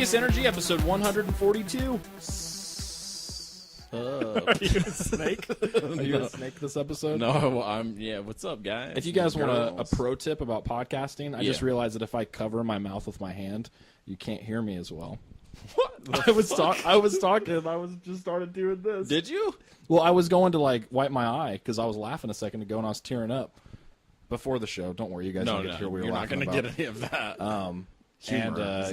Hideous Energy, episode 142. Are you a snake? Are you a snake this episode? No, what's up, guys? If you guys want a pro tip about podcasting, I just realized that if I cover my mouth with my hand, you can't hear me as well. What? I was talking, and I just started doing this. Did you? Well, I was going to, like, wipe my eye, because I was laughing a second ago, and I was tearing up before the show. Don't worry, you guys don't get to hear what we were laughing about. You're not going to get any of that. Humor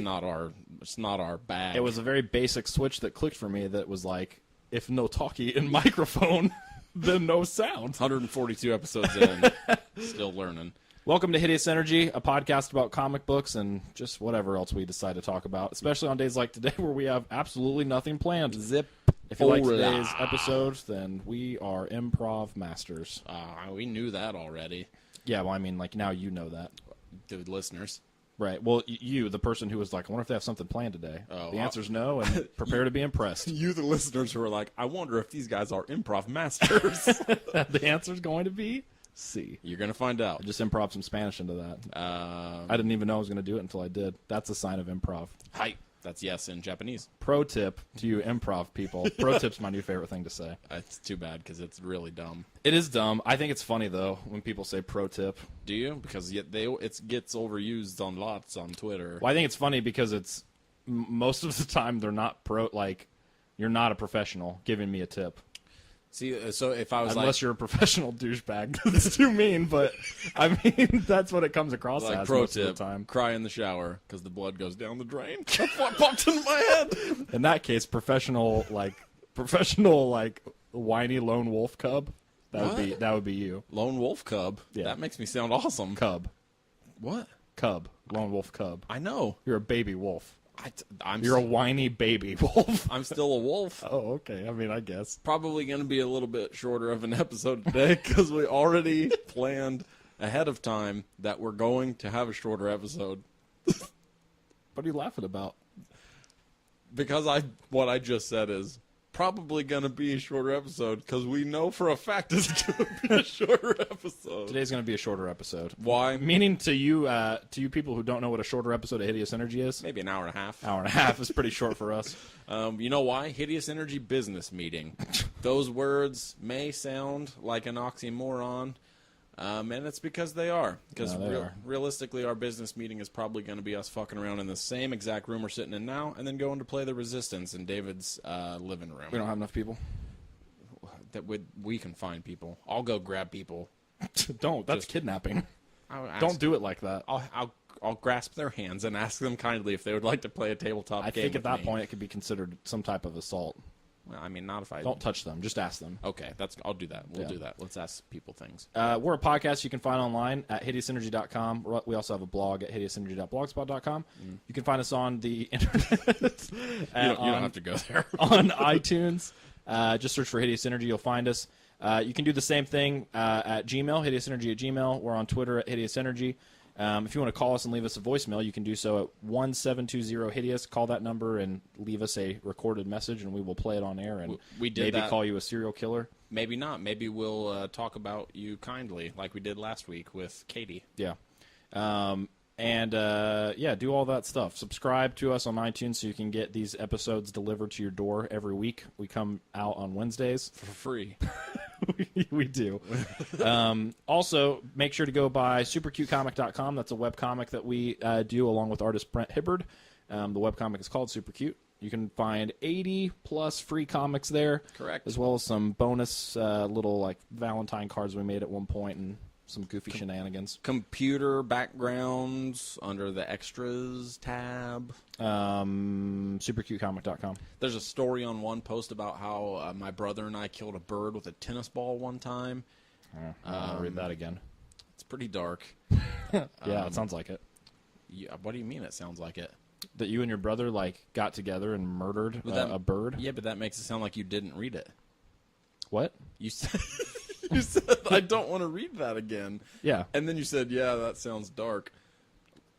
it's not our bag. It was a very basic switch that clicked for me that was like, if no talkie in microphone, then no sound. 142 episodes in, still learning. Welcome to Hideous Energy, a podcast about comic books and just whatever else we decide to talk about, especially on days like today where we have absolutely nothing planned. Zip. If you like today's episode, then we are improv masters. We knew that already. Yeah, well, I mean, like, now you know that. The listeners. Right. Well, you, the person who was like, I wonder if they have something planned today. Oh, the answer's no, and prepare to be impressed. You, the listeners, who are like, I wonder if these guys are improv masters. The answer's going to be C. You're going to find out. I just improv some Spanish into that. I didn't even know I was going to do it until I did. That's a sign of improv. Hi. That's yes in Japanese. Pro tip to you improv people. Pro tip's my new favorite thing to say. It's too bad because it's really dumb. It is dumb. I think it's funny, though, when people say pro tip. Do you? Because it gets overused on lots on Twitter. Well, I think it's funny because it's most of the time they're not you're not a professional giving me a tip. See, so if I was unless you're a professional douchebag, that's too mean. But I mean, that's what it comes across like as pro most tip, of the time. Cry in the shower because the blood goes down the drain. That's what popped into my head. In that case, professional whiny lone wolf cub. That would be you. Lone wolf cub. Yeah. That makes me sound awesome. Cub. What? Cub. Lone wolf cub. I know. You're a baby wolf. You're a whiny baby wolf. I'm still a wolf. Oh, okay. I mean, I guess. Probably going to be a little bit shorter of an episode today because we already planned ahead of time that we're going to have a shorter episode. What are you laughing about? Because what I just said is probably going to be a shorter episode because we know for a fact it's going to be a shorter episode. Today's going to be a shorter episode. Why? Meaning to you people who don't know what a shorter episode of Hideous Energy is. Maybe an hour and a half. Hour and a half is pretty short for us. You know why? Hideous Energy business meeting. Those words may sound like an oxymoron, and it's because they are. Because realistically, our business meeting is probably going to be us fucking around in the same exact room we're sitting in now, and then going to play the Resistance in David's living room. We don't have enough people. We can find people. I'll go grab people. Don't. That's kidnapping. Don't do it like that. I'll grasp their hands and ask them kindly if they would like to play a tabletop game. I think at that point it could be considered some type of assault. Well, I mean, not if I... Don't touch them. Just ask them. Okay, I'll do that. We'll do that. Let's ask people things. We're a podcast you can find online at hideousenergy.com. We also have a blog at hideousenergy.blogspot.com. You can find us on the internet. You don't have to go there. On iTunes. Just search for Hideous Energy. You'll find us. You can do the same thing at Gmail, hideousenergy@gmail. We're on Twitter at Hideous Energy. If you want to call us and leave us a voicemail, you can do so at 1720-HIDEOUS. Call that number and leave us a recorded message, and we will play it on air and maybe call you a serial killer. Maybe not. Maybe we'll talk about you kindly like we did last week with Katie. Yeah. Do all that stuff. Subscribe to us on iTunes so you can get these episodes delivered to your door every week. We come out on Wednesdays. For free. We do. Also, make sure to go by supercutecomic.com. That's a webcomic that we do along with artist Brent Hibbard. The webcomic is called Super Cute. You can find 80-plus free comics there. Correct. As well as some bonus little like Valentine cards we made at one point and some goofy shenanigans. Computer backgrounds under the extras tab. Supercutecomic.com. There's a story on one post about how my brother and I killed a bird with a tennis ball one time. I'll read that again. It's pretty dark. Yeah, it sounds like it. Yeah, what do you mean it sounds like it? That you and your brother got together and murdered a bird? Yeah, but that makes it sound like you didn't read it. What? You said... You said, I don't want to read that again. Yeah. And then you said, yeah, that sounds dark,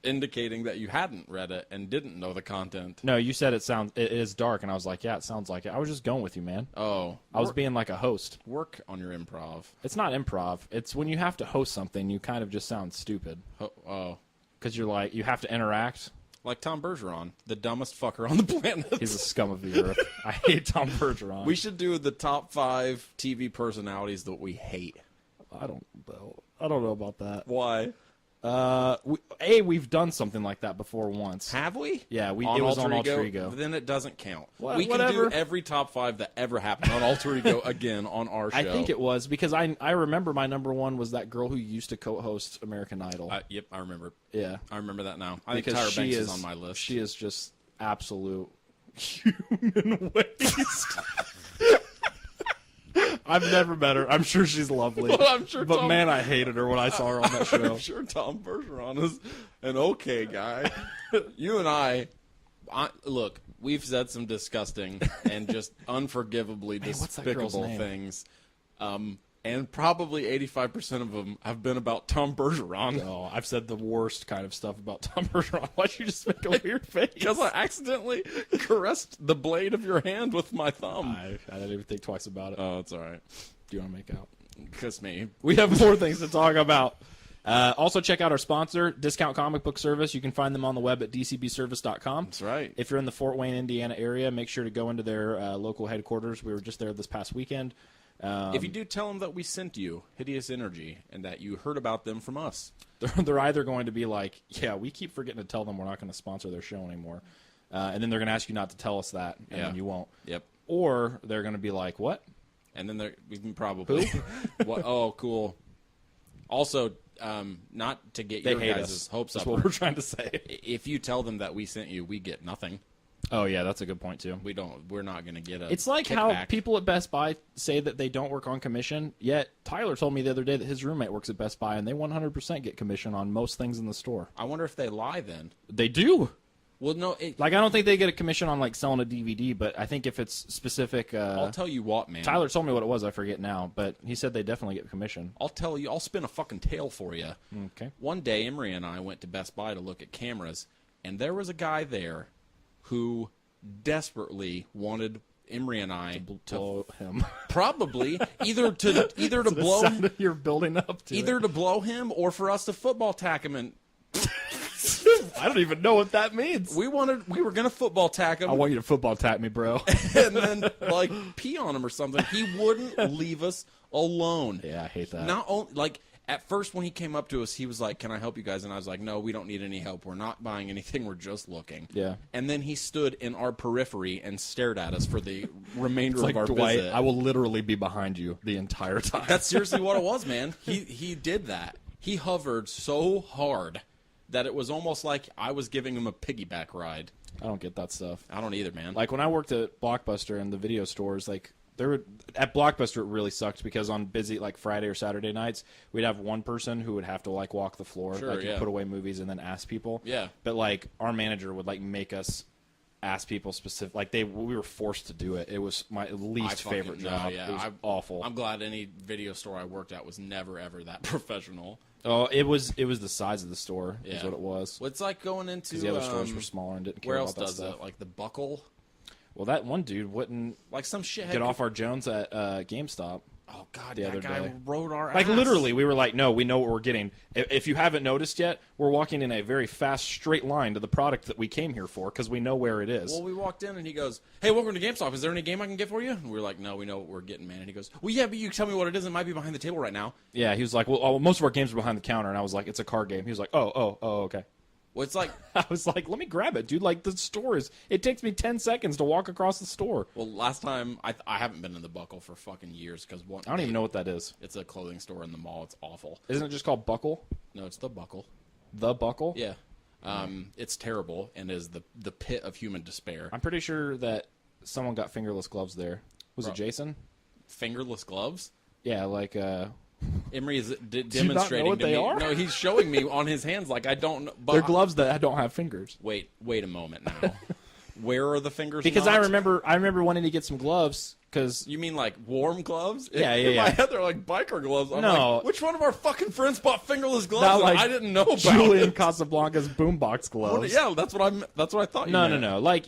indicating that you hadn't read it and didn't know the content. No, you said it is dark, and I was like, yeah, it sounds like it. I was just going with you, man. Oh. I was being like a host. Work on your improv. It's not improv. It's when you have to host something, you kind of just sound stupid. Oh. Because you're like, you have to interact. Like Tom Bergeron, the dumbest fucker on the planet. He's a scum of the earth. I hate Tom Bergeron. We should do the top 5 TV personalities that we hate. I don't know about that. Why? We've done something like that before once. Have we? Yeah, it was on Alter Ego. Then it doesn't count. What, we can do every top 5 that ever happened on Alter Ego again on our show. I think it was because I remember my number 1 was that girl who used to co-host American Idol. Yep, I remember. Yeah, I remember that now. I because think Tyra Banks is on my list. She is just absolute human waste. I've never met her. I'm sure she's lovely. Well, I'm sure but man, I hated her when I saw her on that show. I'm sure Tom Bergeron is an okay guy. You and I look, we've said some disgusting and just unforgivably despicable things. And probably 85% of them have been about Tom Bergeron. No, I've said the worst kind of stuff about Tom Bergeron. Why'd you just make a weird face? Because I accidentally caressed the blade of your hand with my thumb. I didn't even think twice about it. Oh, it's all right. Do you want to make out? Kiss me. We have more things to talk about. Also, check out our sponsor, Discount Comic Book Service. You can find them on the web at dcbservice.com. That's right. If you're in the Fort Wayne, Indiana area, make sure to go into their local headquarters. We were just there this past weekend. If you do, tell them that we sent you Hideous Energy and that you heard about them from us. They're either going to be like, yeah, we keep forgetting to tell them we're not going to sponsor their show anymore. And then they're going to ask you not to tell us that, and then you won't. Yep. Or they're going to be like, what? And then we can probably. What? Oh, cool. Also, not to get your guys' hopes up. That's what we're trying to say. If you tell them that we sent you, we get nothing. Oh yeah, that's a good point too. We're not going to get a. It's like kickback. how people at Best Buy say that they don't work on commission. Yet Tyler told me the other day that his roommate works at Best Buy and they 100% get commission on most things in the store. I wonder if they lie then. They do. Well, no. I don't think they get a commission on like selling a DVD, but I think if it's specific. I'll tell you what, man. Tyler told me what it was. I forget now, but he said they definitely get commission. I'll tell you. I'll spin a fucking tale for you. Okay. One day, Emery and I went to Best Buy to look at cameras, and there was a guy there who desperately wanted Emery and I to blow him. Probably either to blow him, you're building up to either it. to blow him or for us to football tack him. And I don't even know what that means. we were gonna football tack him. I want you to football tap me, bro. And then like pee on him or something. He wouldn't leave us alone. Yeah, I hate that. Not only like. At first, when he came up to us, he was like, "Can I help you guys?" And I was like, "No, we don't need any help. We're not buying anything. We're just looking." Yeah. And then he stood in our periphery and stared at us for the remainder Like, of our Dwight, visit. I will literally be behind you the entire time. That's seriously what it was, man. He did that. He hovered so hard that it was almost like I was giving him a piggyback ride. I don't get that stuff. I don't either, man. Like when I worked at Blockbuster and the video stores, like at Blockbuster it really sucked because on busy like Friday or Saturday nights we'd have one person who would have to like walk the floor, Sure, like put away movies and then ask people. Yeah. But like our manager would like make us ask people specific, like we were forced to do it. It was my least favorite job. Yeah, it was awful. I'm glad any video store I worked at was never ever that professional. Oh, it was the size of the store is Yeah. what it was. Well, it's like going into Because the other stores were smaller and didn't care where about else that does stuff. it? Like the Buckle, Well, that one dude wouldn't like some shit. get off our Jones at GameStop. Oh God, the that other guy day. rode our Like ass. literally, we were like, no, we know what we're getting. If you haven't noticed yet, we're walking in a very fast, straight line to the product that we came here for because we know where it is. Well, we walked in and he goes, "Hey, welcome to GameStop. Is there any game I can get for you?" And we were like, "No, we know what we're getting, man." And he goes, "Well, yeah, but you tell me what it is. It might be behind the table right now." Yeah, he was like, well, most of our games are behind the counter, and I was like, it's a card game. He was like, oh, okay. Well, it's like, I was like, let me grab it, dude. Like the store is. It takes me 10 seconds to walk across the store. well, last time I haven't been in the Buckle for fucking years because I don't even know what that is. It's a clothing store in the mall. It's awful. Isn't it just called Buckle? No, it's the Buckle. The Buckle? Yeah, it's terrible and is the pit of human despair. I'm pretty sure that someone got fingerless gloves there. Was it Jason? Fingerless gloves. Yeah, like Emery is you not know demonstrating what to they me. are? No, he's showing me on his hands like I don't know. But they're gloves that don't have fingers. Wait a moment now. Where are the fingers? Because not? I remember wanting to get some gloves because You mean like warm gloves? Yeah, In yeah. my head, they're like biker gloves. I'm No. like, which one of our fucking friends bought fingerless gloves Not that like I didn't know about? Julian Casablanca's boombox Well, gloves. yeah, that's what I thought. You meant. No. Like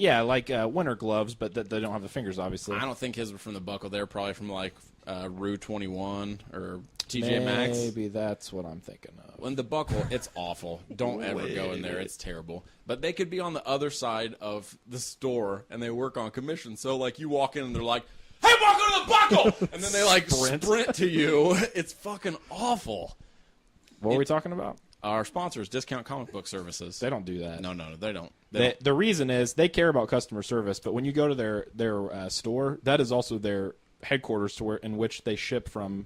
winter gloves, but they don't have the fingers, obviously. I don't think his were from the Buckle. They're probably from like Rue 21 or TJ Maxx. Maybe that's what I'm thinking of. When the Buckle, it's awful. Don't ever go in there. It's terrible. But they could be on the other side of the store, and they work on commission. So, like, you walk in, and they're like, hey, welcome to the Buckle! And then they, like, sprint to you. It's fucking awful. What were we talking about? Our sponsors, Discount Comic Book Services. They don't do that. No, they don't. The reason is they care about customer service, but when you go to their store, that is also their headquarters to in which they ship from.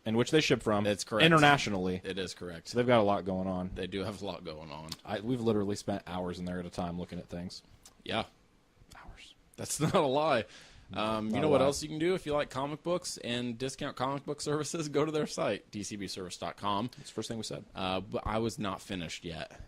It's correct. Internationally. It is correct. So they've got a lot going on. They do have a lot going on. We've literally spent hours in there at a time looking at things. Yeah. Hours. That's not a lie. You know what else you can do if you like comic books and Discount Comic Book Services? Go to their site, dcbservice.com. That's the first thing we said. But I was not finished yet.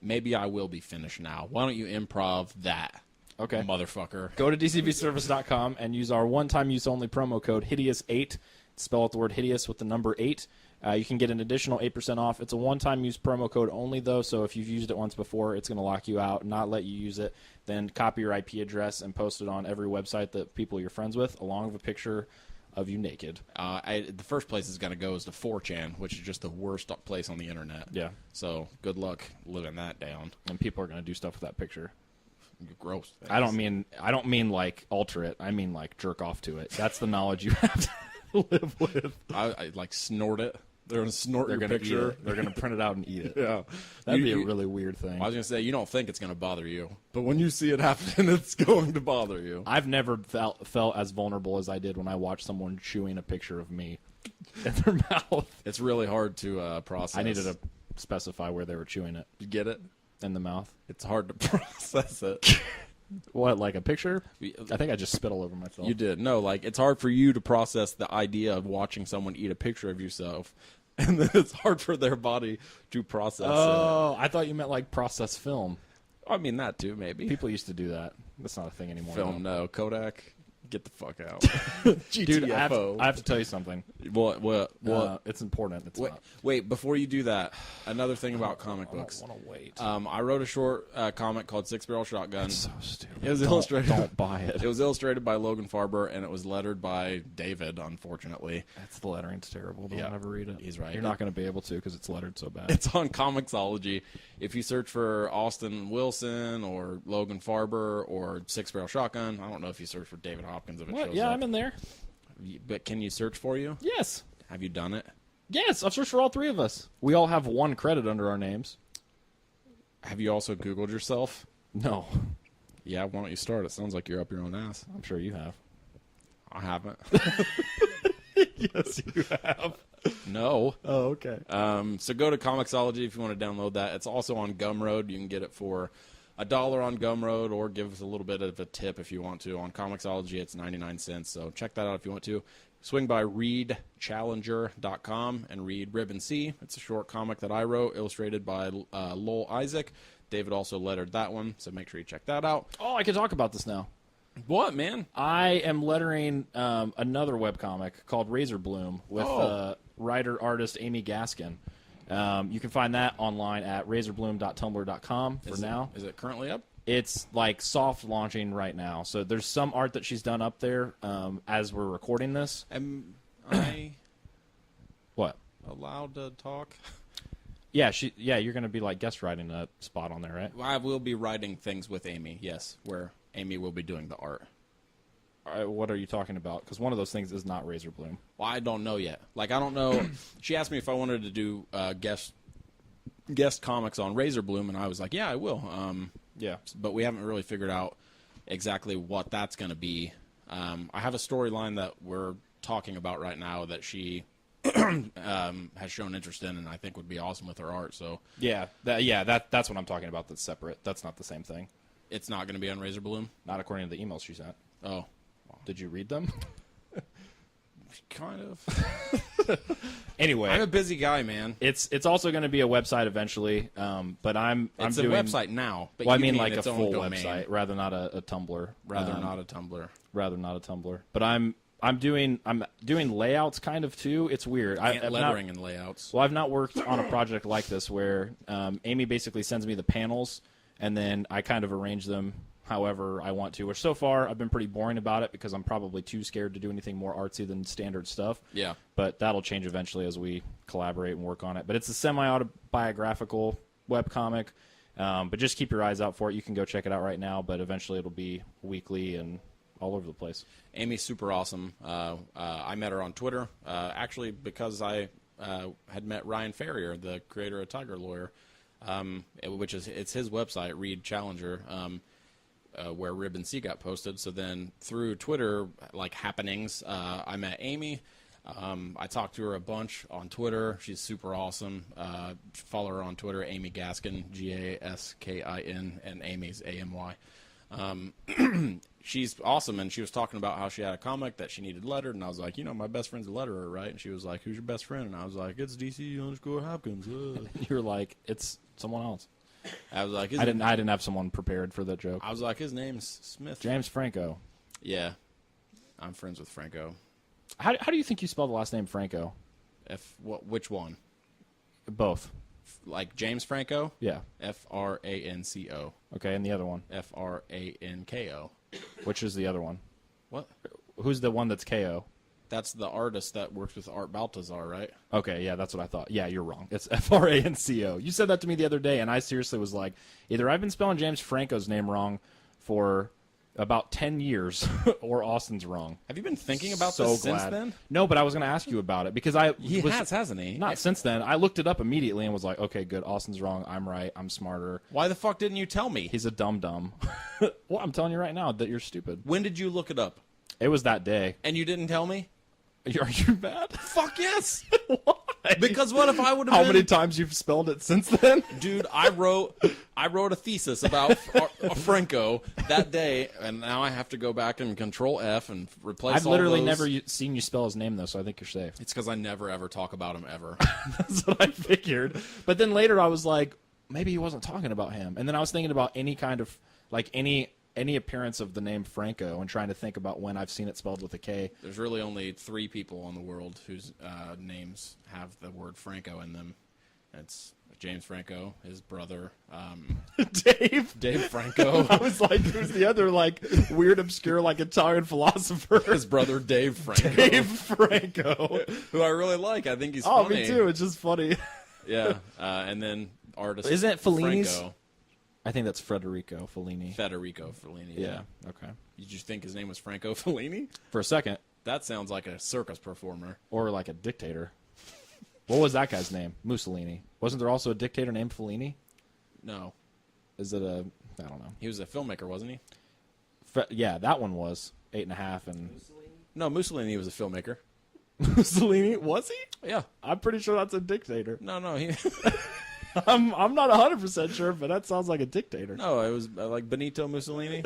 Maybe I will be finished now. Why don't you improv that? Okay. Motherfucker. Go to dcbservice.com and use our one-time use only promo code HIDEOUS8. Spell out the word hideous with the number 8. You can get an additional 8% off. It's a one-time use promo code only, though, so if you've used it once before, it's going to lock you out, not let you use it. Then copy your IP address and post it on every website that people you're friends with, along with a picture of you naked. The first place it's going to go is to 4chan, which is just the worst place on the internet. Yeah. So good luck living that down. And people are going to do stuff with that picture. Gross. I don't mean like alter it. I mean like jerk off to it. That's the knowledge you have to live with. I like snort it. They're going to snort your picture. They're going to print it out and eat it. Yeah. That'd be a really weird thing. I was going to say, you don't think it's going to bother you. But when you see it happen, it's going to bother you. I've never felt as vulnerable as I did when I watched someone chewing a picture of me in their mouth. It's really hard to process. I needed to specify where they were chewing it. You get it? In the mouth. It's hard to process it. What, like a picture? I think I just spit all over myself. You did. No, like, it's hard for you to process the idea of watching someone eat a picture of yourself. And then it's hard for their body to process it. Oh, I thought you meant like process film. I mean, that too, maybe. People used to do that. That's not a thing anymore. Film, no. Kodak, get the fuck out. Dude, I have to tell you something. What? It's important. It's not. Wait, before you do that, another thing about comic books. I don't want to wait. I wrote a short comic called Six Barrel Shotgun. It's so stupid. It was illustrated. Don't buy it. It was illustrated by Logan Faerber, and it was lettered by David, unfortunately. That's the lettering's terrible. Don't ever read it. He's right. You're not going to be able to because it's lettered so bad. It's on Comixology. If you search for Austin Wilson or Logan Faerber or Six Barrel Shotgun, I don't know if you search for David Hopkins if it shows up. I'm in there. But can you search for you? Yes. Have you done it? Yes, I've searched for all three of us. We all have one credit under our names. Have you also Googled yourself? No. Yeah, why don't you start? It sounds like you're up your own ass. I'm sure you have. I haven't. Yes, you have. No. Oh, okay. So go to Comixology if you want to download that. It's also on Gumroad. You can get it for $1 on Gumroad, or give us a little bit of a tip if you want to. On Comixology, it's 99 cents. So check that out if you want to. Swing by readchallenger.com and read Ribbon C. It's a short comic that I wrote, illustrated by Lowell Isaac. David also lettered that one, so make sure you check that out. Oh, I can talk about this now. What, man? I am lettering another webcomic called Razor Bloom with writer-artist Amy Gaskin. You can find that online at razorbloom.tumblr.com for now. Is it currently up? It's like soft launching right now. So there's some art that she's done up there as we're recording this. Am I What? allowed to talk? Yeah, you're going to be like guest writing a spot on there, right? Well, I will be writing things with Amy, yes, where Amy will be doing the art. What are you talking about? Because one of those things is not Razor Bloom. Well, I don't know yet. Like, I don't know. She asked me if I wanted to do guest comics on Razor Bloom, and I was like, yeah, I will. Yeah. But we haven't really figured out exactly what that's going to be. I have a storyline that we're talking about right now that she has shown interest in, and I think would be awesome with her art. So that's what I'm talking about. That's separate. That's not the same thing. It's not going to be on Razor Bloom? Not according to the emails she sent. Oh. Did you read them? Kind of. Anyway, I'm a busy guy, man. It's also going to be a website eventually, but I'm doing a website now. But well, I you mean like a full domain. website, rather not a Tumblr. Rather not a Tumblr. But I'm doing layouts kind of too. It's weird. Lettering and layouts. Well, I've not worked on a project like this where Amy basically sends me the panels, and then I kind of arrange them however I want to, which so far I've been pretty boring about it because I'm probably too scared to do anything more artsy than standard stuff. Yeah. But that'll change eventually as we collaborate and work on it. But it's a semi-autobiographical webcomic. But just keep your eyes out for it. You can go check it out right now, but eventually it'll be weekly and all over the place. Amy's super awesome. I met her on Twitter, actually because I had met Ryan Ferrier, the creator of Tiger Lawyer, which is it's his website, Read Challenger, where Ribbon C got posted. So then through Twitter happenings, I met Amy. I talked to her a bunch on Twitter. She's super awesome. Follow her on Twitter, Amy Gaskin, Gaskin, and Amy's AMY. She's awesome, and she was talking about how she had a comic that she needed lettered, and I was like, my best friend's a letterer, right? And she was like, who's your best friend? And I was like, it's DC_Hopkins. You were like, it's someone else. I was like, I didn't have someone prepared for that joke. I was like, his name's Smith. James Franco. Yeah, I'm friends with Franco. How do you think you spell the last name Franco? Which one? Both. Like James Franco? Yeah. Franco. Okay, and the other one? Franko. Which is the other one? What? Who's the one that's KO? That's the artist that works with Art Baltazar, right? Okay, yeah, that's what I thought. Yeah, you're wrong. It's Franco. You said that to me the other day, and I seriously was like, either I've been spelling James Franco's name wrong for about 10 years, or Austin's wrong. Have you been thinking about this since then? No, but I was going to ask you about it, because He has, hasn't he? Not since then. I looked it up immediately and was like, okay, good, Austin's wrong, I'm right, I'm smarter. Why the fuck didn't you tell me? He's a dum-dum. Well, I'm telling you right now that you're stupid. When did you look it up? It was that day. And you didn't tell me? Are you mad? Fuck yes! Why? Because what if I would have How many times you've spelled it since then? Dude, I wrote a thesis about Franco that day, and now I have to go back and Control F and replace I've literally all those. never seen you spell his name, though, so I think you're safe. It's because I never, ever talk about him, ever. That's what I figured. But then later I was like, maybe he wasn't talking about him. And then I was thinking about any kind of, any appearance of the name Franco and trying to think about when I've seen it spelled with a K. There's really only 3 people in the world whose names have the word Franco in them. It's James Franco, his brother, Dave Franco. I was like, who's the other, weird, obscure, Italian philosopher? His brother, Dave Franco. Dave Franco. Who I really like. I think he's funny. Oh, me too. It's just funny. Yeah. And then artist Isn't it Fellini's? Franco. I think that's Federico Fellini. Federico Fellini. Yeah. Okay. Did you think his name was Franco Fellini? For a second. That sounds like a circus performer. Or like a dictator. What was that guy's name? Mussolini. Wasn't there also a dictator named Fellini? No. Is it a... I don't know. He was a filmmaker, wasn't he? Yeah, that one was 8.5 and... No, Mussolini was a filmmaker. Mussolini? Was he? Yeah. I'm pretty sure that's a dictator. No, he... I'm not 100% sure, but that sounds like a dictator. No, it was like Benito Mussolini.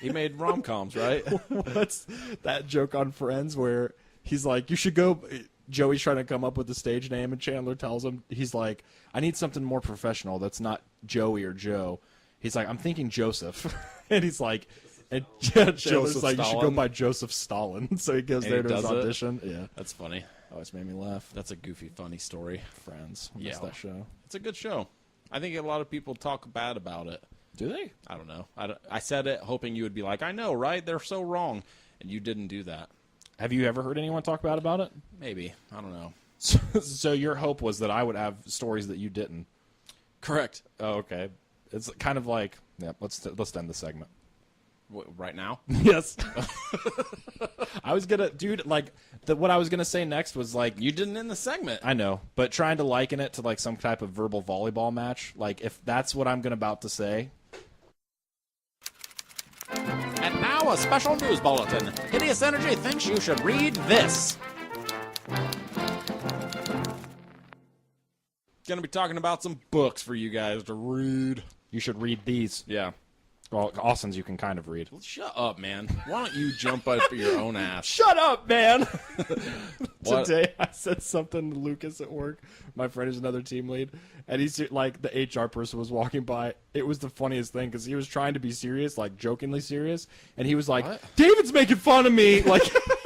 He made rom-coms, right? What's that joke on Friends where he's like, you should go... Joey's trying to come up with the stage name, and Chandler tells him, he's like, I need something more professional that's not Joey or Joe. He's like, I'm thinking Joseph. And he's like... And Chandler's like, you should go by Joseph Stalin. So he goes there to his audition. Yeah. That's funny. Always made me laugh. That's a goofy, funny story. Friends. Yeah. That show. It's a good show. I think a lot of people talk bad about it. Do they? I don't know. I said it hoping you would be like, I know, right? They're so wrong. And you didn't do that. Have you ever heard anyone talk bad about it? Maybe. I don't know. So your hope was that I would have stories that you didn't? Correct. Oh, okay. It's kind of like, yeah, let's end the segment. Right now? Yes. I was gonna, dude, what I was gonna say next was you didn't end the segment. I know, but trying to liken it to some type of verbal volleyball match, if that's what I'm about to say. And now a special news bulletin. Hideous Energy thinks you should read this. Gonna be talking about some books for you guys to read. You should read these. Yeah. Well, Austin's you can kind of read. Shut up, man. Why don't you jump up your own ass? Shut up, man! Today I said something to Lucas at work, my friend who's another team lead, and he's the HR person was walking by. It was the funniest thing because he was trying to be serious, jokingly serious, and he was like, what? David's making fun of me!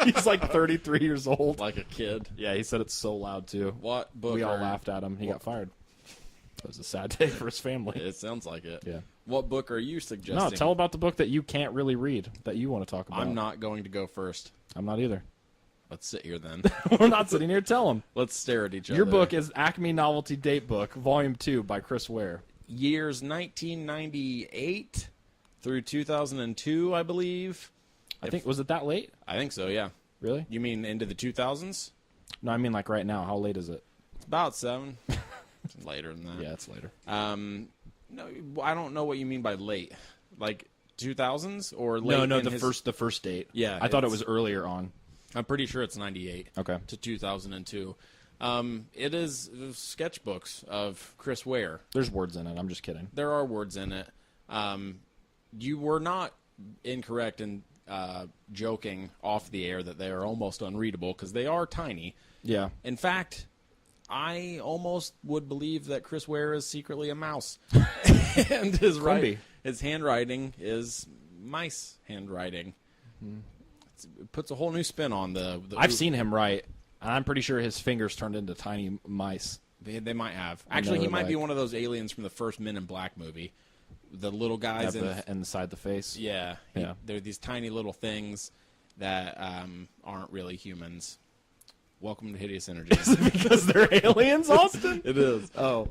He's 33 years old. Like a kid. Yeah, he said it's so loud too. What book? We all laughed at him. He got fired. It was a sad day for his family. It sounds like it. Yeah. What book are you suggesting? No, tell about the book that you can't really read that you want to talk about. I'm not going to go first. I'm not either. Let's sit here then. We're not sitting here. Tell them. Let's stare at each other. Your book is Acme Novelty Datebook, Volume 2 by Chris Ware. Years 1998 through 2002, I believe. I think, was it that late? I think so, yeah. Really? You mean into the 2000s? No, I mean like right now. How late is it? It's about 7. It's later than that. Yeah, it's later. No, I don't know what you mean by late. Like 2000s or late? No, the first date. Yeah, I thought it was earlier on. I'm pretty sure it's 98. Okay. To 2002. It is sketchbooks of Chris Ware. There's words in it. I'm just kidding. There are words in it. You were not incorrect in joking off the air that they are almost unreadable because they are tiny. Yeah. In fact, I almost would believe that Chris Ware is secretly a mouse, and his handwriting is mice handwriting. Mm-hmm. It puts a whole new spin on the I've seen him write, and I'm pretty sure his fingers turned into tiny mice. They might have. Actually, he might be one of those aliens from the first Men in Black movie. The little guys inside the face. Yeah. Yeah. They're these tiny little things that aren't really humans. Welcome to Hideous Energy. Is it because they're aliens, Austin? It is. Oh.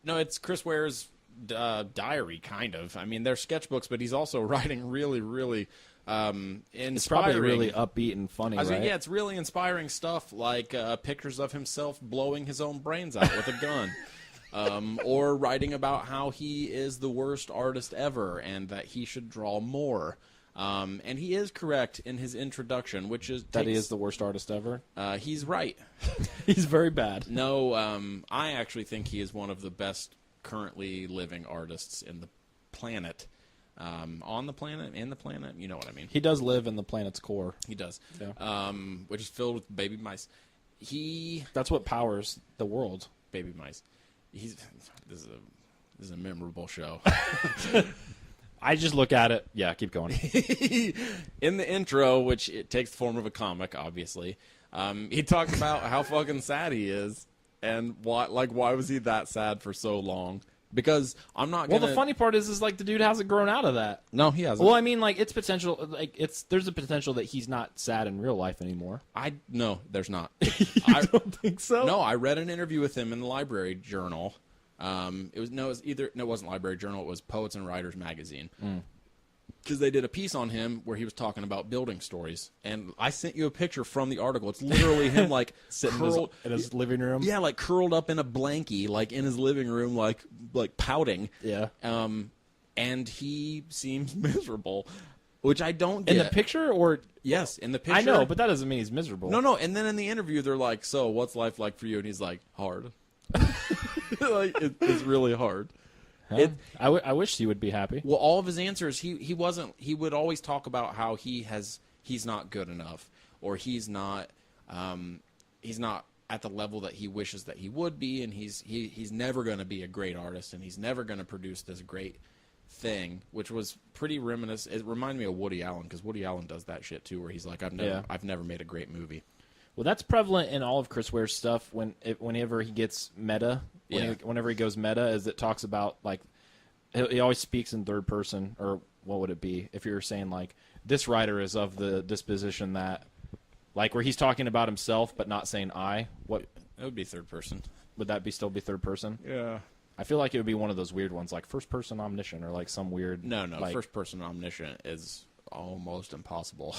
No, it's Chris Ware's diary, kind of. I mean, they're sketchbooks, but he's also writing really, really inspiring. It's probably really upbeat and funny, right? Yeah, it's really inspiring stuff, like pictures of himself blowing his own brains out with a gun. Or writing about how he is the worst artist ever and that he should draw more. And he is correct in his introduction, which is... That he is the worst artist ever? He's right. He's very bad. No, I actually think he is one of the best currently living artists in the planet. On the planet, in the planet, you know what I mean. He does live in the planet's core. He does. Yeah. Which is filled with baby mice. That's what powers the world. Baby mice. This is a memorable show. I just look at it. Yeah, keep going. In the intro, which it takes the form of a comic, obviously, he talks about how fucking sad he is and why was he that sad for so long? Because I'm not gonna... Well, the funny part is like the dude hasn't grown out of that. No, he hasn't. Well, I mean, like it's potential. Like there's a potential that he's not sad in real life anymore. No, there's not. I don't think so. No, I read an interview with him in the Library Journal. It wasn't Library Journal. It was Poets and Writers magazine. Because they did a piece on him where he was talking about building stories, and I sent you a picture from the article. It's literally him like sitting in his living room. Yeah, like curled up in a blankie, like in his living room, like pouting. Yeah. And he seems miserable, which I don't get. In the picture, or yes, in the picture. I know, but that doesn't mean he's miserable. No. And then in the interview, they're like, "So, what's life like for you?" And he's like, "Hard." Like it's really hard. Huh? I wish he would be happy. Well, all of his answers, he wasn't. He would always talk about how he's not good enough, or he's not at the level that he wishes that he would be, and he's never going to be a great artist, and he's never going to produce this great thing, which was pretty reminiscent. It reminded me of Woody Allen, because Woody Allen does that shit too, where he's like, I've never made a great movie. Well, that's prevalent in all of Chris Ware's stuff. Whenever he gets meta, whenever he goes meta, as it talks about, like, he always speaks in third person, or what would it be if you're saying like this writer is of the disposition that, like, where he's talking about himself but not saying I. What it would be third person? Would that still be third person? Yeah. I feel like it would be one of those weird ones, like first person omniscient, or like some weird. No. Like, first person omniscient is almost impossible.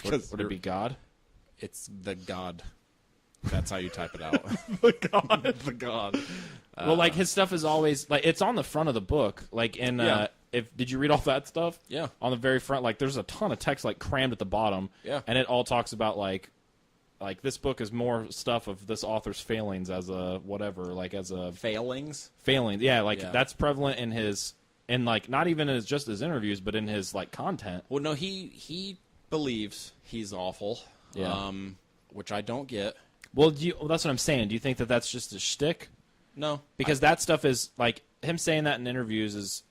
Would it be God? It's the God. That's how you type it out. The God. Well, like his stuff is always like it's on the front of the book. Like in did you read all that stuff? Yeah. On the very front, like there's a ton of text like crammed at the bottom. Yeah. And it all talks about like this book is more stuff of this author's failings as a whatever, like as a failings. Yeah, like that's prevalent in his like not even as just his interviews, but in his like content. Well, no, he believes he's awful. Yeah. Which I don't get. Well, that's what I'm saying. Do you think that that's just a shtick? No, because that stuff is like him saying that in interviews is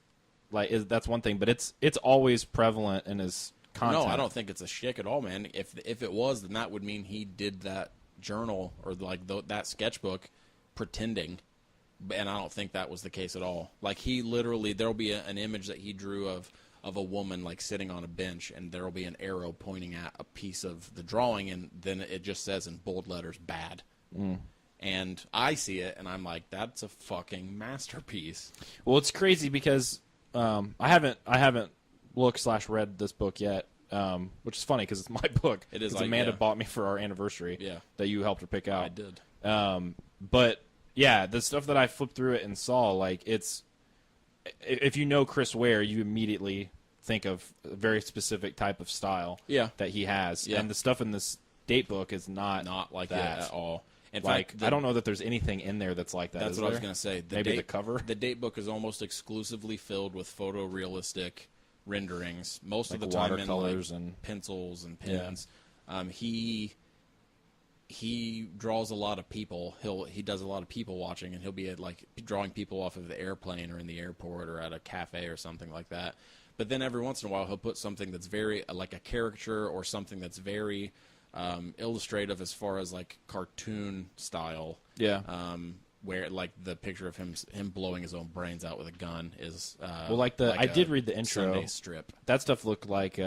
that's one thing, but it's always prevalent in his content. No, I don't think it's a shtick at all, man. If it was, then that would mean he did that journal or like that sketchbook pretending And I don't think that was the case at all. Like, he literally, there'll be an image that he drew of a woman, like, sitting on a bench, and there'll be an arrow pointing at a piece of the drawing, and then it just says in bold letters, bad. And I see it, and I'm like, that's a fucking masterpiece. Well, it's crazy because I haven't looked/read this book yet, which is funny because it's my book. It is. Amanda bought me for our anniversary. Yeah. That you helped her pick out. I did. But yeah, the stuff that I flipped through it and saw, like, it's, if you know Chris Ware, you immediately think of a very specific type of style that he has. Yeah. And the stuff in this date book is not like that it at all. In like, fact, I don't know that there's anything in there that's like that. That's what I was going to say. Maybe the cover? The date book is almost exclusively filled with photorealistic renderings. Most Like of the time in watercolors like and pencils and pens. He draws a lot of people. He does a lot of people watching, and he'll be like drawing people off of the airplane or in the airport or at a cafe or something like that. But then every once in a while, he'll put something that's very like a caricature or something that's very illustrative as far as like cartoon style. Yeah. Where like the picture of him blowing his own brains out with a gun is I did read the intro. Sunday strip. That stuff looked like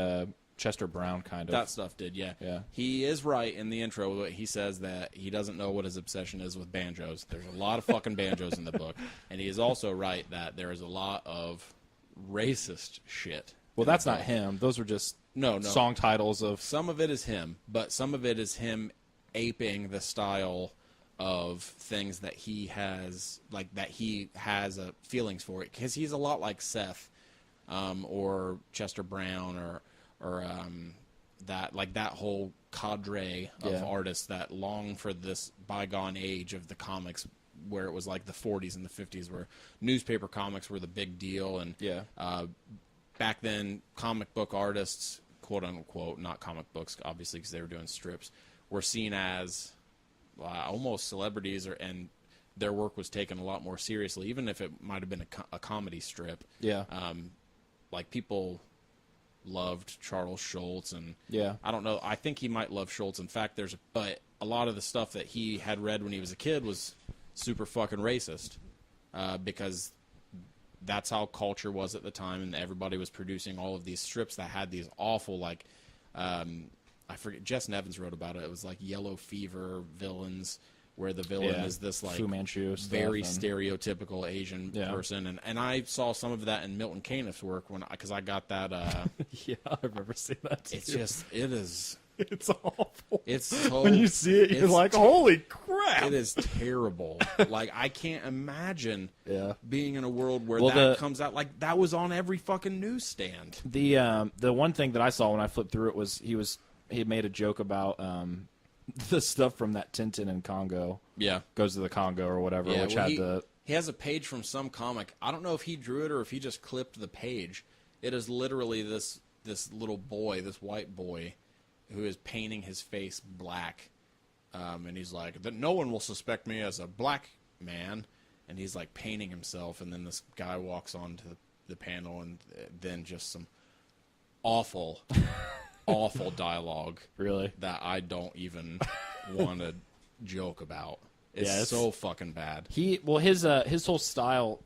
Chester Brown kind of. That stuff did, yeah. Yeah. He is right in the intro. He says that he doesn't know what his obsession is with banjos. There's a lot of fucking banjos in the book, and he is also right that there is a lot of racist shit. Well, that's not him. Those were just song titles of. Some of it is him, but some of it is him aping the style of things that he has, like that he has feelings for it, because he's a lot like Seth, or Chester Brown, or that whole cadre of artists that long for this bygone age of the comics, where it was like the 40s and the 50s, where newspaper comics were the big deal, and back then comic book artists, quote unquote, not comic books obviously because they were doing strips, were seen as almost celebrities, and their work was taken a lot more seriously, even if it might have been a comedy strip. Yeah. Like, people loved Charles Schultz, and I don't know, I think he might love Schultz. In fact, but a lot of the stuff that he had read when he was a kid was super fucking racist, because that's how culture was at the time, and everybody was producing all of these strips that had these awful, like, I forget, Jess Nevins wrote about it. It was like yellow fever villains, where the villain is this like Fu Manchu very stereotypical Asian person, and I saw some of that in Milton Caniff's work because I got that. Yeah, I remember seeing that too. It's awful. It's so, when you see it, you're like, holy crap! It is terrible. Like, I can't imagine being in a world where comes out. Like, that was on every fucking newsstand. The one thing that I saw when I flipped through it was he made a joke about the stuff from that Tintin in Congo. Yeah. Goes to the Congo or whatever, which he has a page from some comic. I don't know if he drew it or if he just clipped the page. It is literally this little boy, this white boy, who is painting his face black. And he's like, no one will suspect me as a black man. And he's like painting himself, and then this guy walks onto the panel, and then just some awful awful dialogue, really, that I don't even want to joke about. It's so fucking bad. His whole style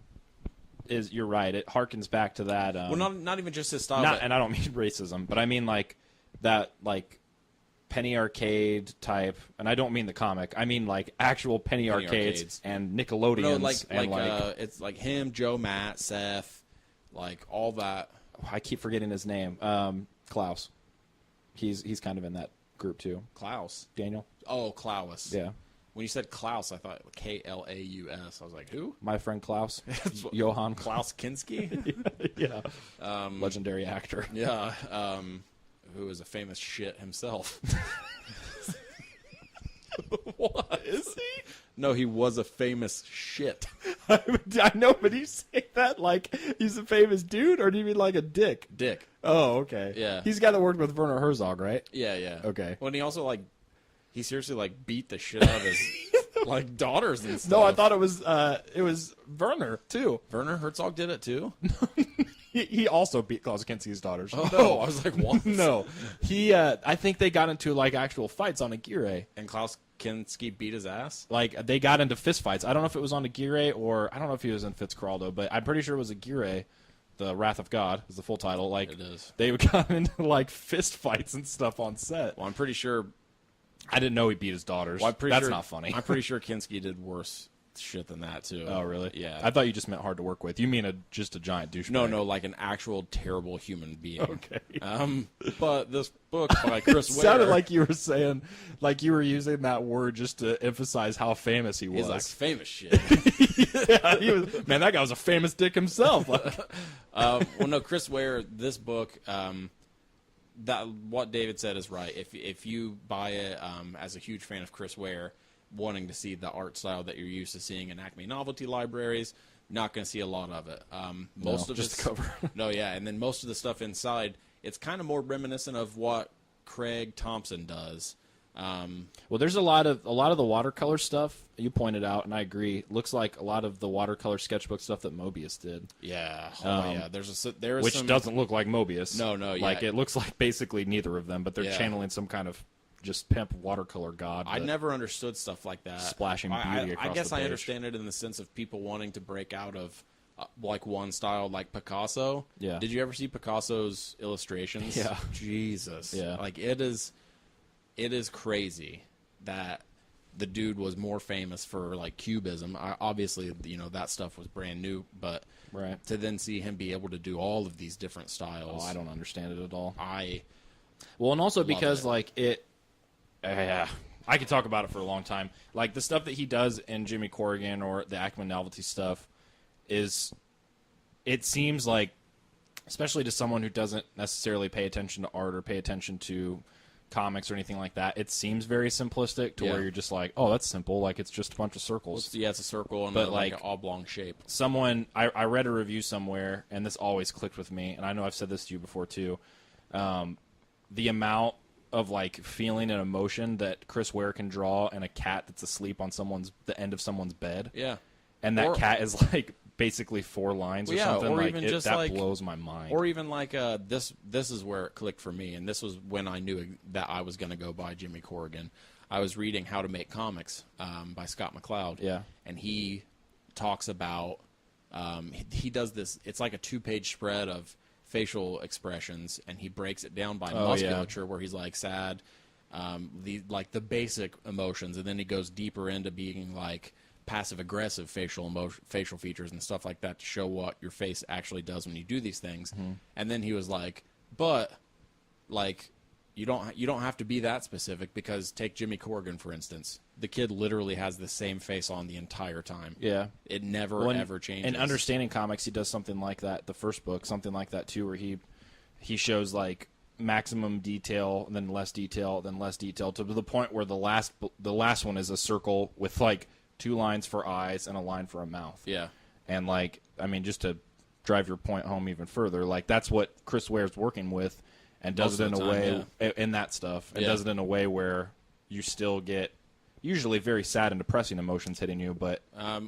is, you're right, it harkens back to that. Well, not even just his style, and I don't mean racism, but I mean like that, like penny arcade type, and I don't mean the comic. I mean like actual penny arcades and Nickelodeons. No, it's like him, Joe, Matt, Seth, like all that. I keep forgetting his name. Klaus. He's kind of in that group too. Klaus. Daniel. Oh, Klaus. Yeah. When you said Klaus, I thought Klaus. I was like, who? My friend Klaus. Johann Klaus Kinski. Yeah. Legendary actor. Yeah. Who is a famous shit himself. What? Is he? No, he was a famous shit. I know, but you say that like he's a famous dude, or do you mean like a dick? Dick. Oh, okay. Yeah. He's the guy that worked with Werner Herzog, right? Yeah, yeah. Okay. When he also he seriously beat the shit out of his daughters and stuff. No, I thought it was Werner too. Werner Herzog did it too. He also beat Klaus Kinski's daughters. Oh, no. I was like, what? No, I think they got into actual fights on Aguirre. And Klaus Kinski beat his ass? Like, they got into fistfights. I don't know if it was on Aguirre or I don't know if he was in Fitzcarraldo, but I'm pretty sure it was Aguirre. The Wrath of God is the full title. Like, It is. They got into, like, fistfights and stuff on set. Well, I'm pretty sure... I didn't know he beat his daughters. Well, That's not funny. I'm pretty sure Kinski did worse shit than that, too. Oh, really? Yeah. I thought you just meant hard to work with. You mean just a giant douchebag. No, like an actual terrible human being. Okay. But this book by Chris Ware... It sounded like you were saying, like you were using that word just to emphasize how famous he was. He's like, famous shit. Yeah, man, that guy was a famous dick himself. Well, no, Chris Ware, this book... that what David said is right. If you buy it as a huge fan of Chris Ware, wanting to see the art style that you're used to seeing in Acme Novelty libraries, not going to see a lot of it. Most of just it's the cover. No, yeah, and then most of the stuff inside, it's kind of more reminiscent of what Craig Thompson does. Well, there's a lot of the watercolor stuff you pointed out, and I agree. Looks like a lot of the watercolor sketchbook stuff that Mobius did. Yeah, yeah. There is Which some, doesn't look like Mobius. No, like yeah. it looks like basically neither of them, but they're channeling some kind of just pimp watercolor god. I never understood stuff like that. Splashing beauty across I guess the I page. understand it in the sense of people wanting to break out of like one style, like Picasso. Yeah. Did you ever see Picasso's illustrations? Yeah. Jesus. Yeah. Like it is crazy that the dude was more famous for like Cubism. Obviously, that stuff was brand new, but Right. to then see him be able to do all of these different styles, Oh, I don't understand it at all. Well, and also because it. like it, I could talk about it for a long time. Like the stuff that he does in Jimmy Corrigan or the Acme Novelty stuff it seems like, especially to someone who doesn't necessarily pay attention to art or pay attention to comics or anything like that, it seems very simplistic to where you're just like, oh, that's simple. Like it's just a bunch of circles. It's a circle and But, like like, an oblong shape. Someone I read a review somewhere, and this always clicked with me, and I know I've said this to you before too. The amount of like feeling and emotion that Chris Ware can draw in a cat that's asleep on the end of someone's bed. Yeah. And that cat is like basically 4 lines or something. Or like even just that like, blows my mind. Or even like this is where it clicked for me, and this was when I knew that I was going to go buy Jimmy Corrigan. I was reading How to Make Comics by Scott McCloud. Yeah. And he talks about he does this. It's like a 2-page spread of facial expressions, and he breaks it down by musculature, where he's like sad, the basic emotions, and then he goes deeper into being like passive aggressive facial features and stuff like that to show what your face actually does when you do these things. Mm-hmm. And then he was like, but like you don't have to be that specific, because take Jimmy Corrigan for instance. The kid literally has the same face on the entire time. Yeah. It never ever changes. And Understanding Comics, he does something like that. The first book, something like that too, where he shows like maximum detail, then less detail, then less detail, to the point where the last one is a circle with like 2 lines for eyes and a line for a mouth. Yeah. And like, I mean, just to drive your point home even further, like that's what Chris Ware's working with, and does it in a way in that stuff, and does it in a way where you still get usually very sad and depressing emotions hitting you, but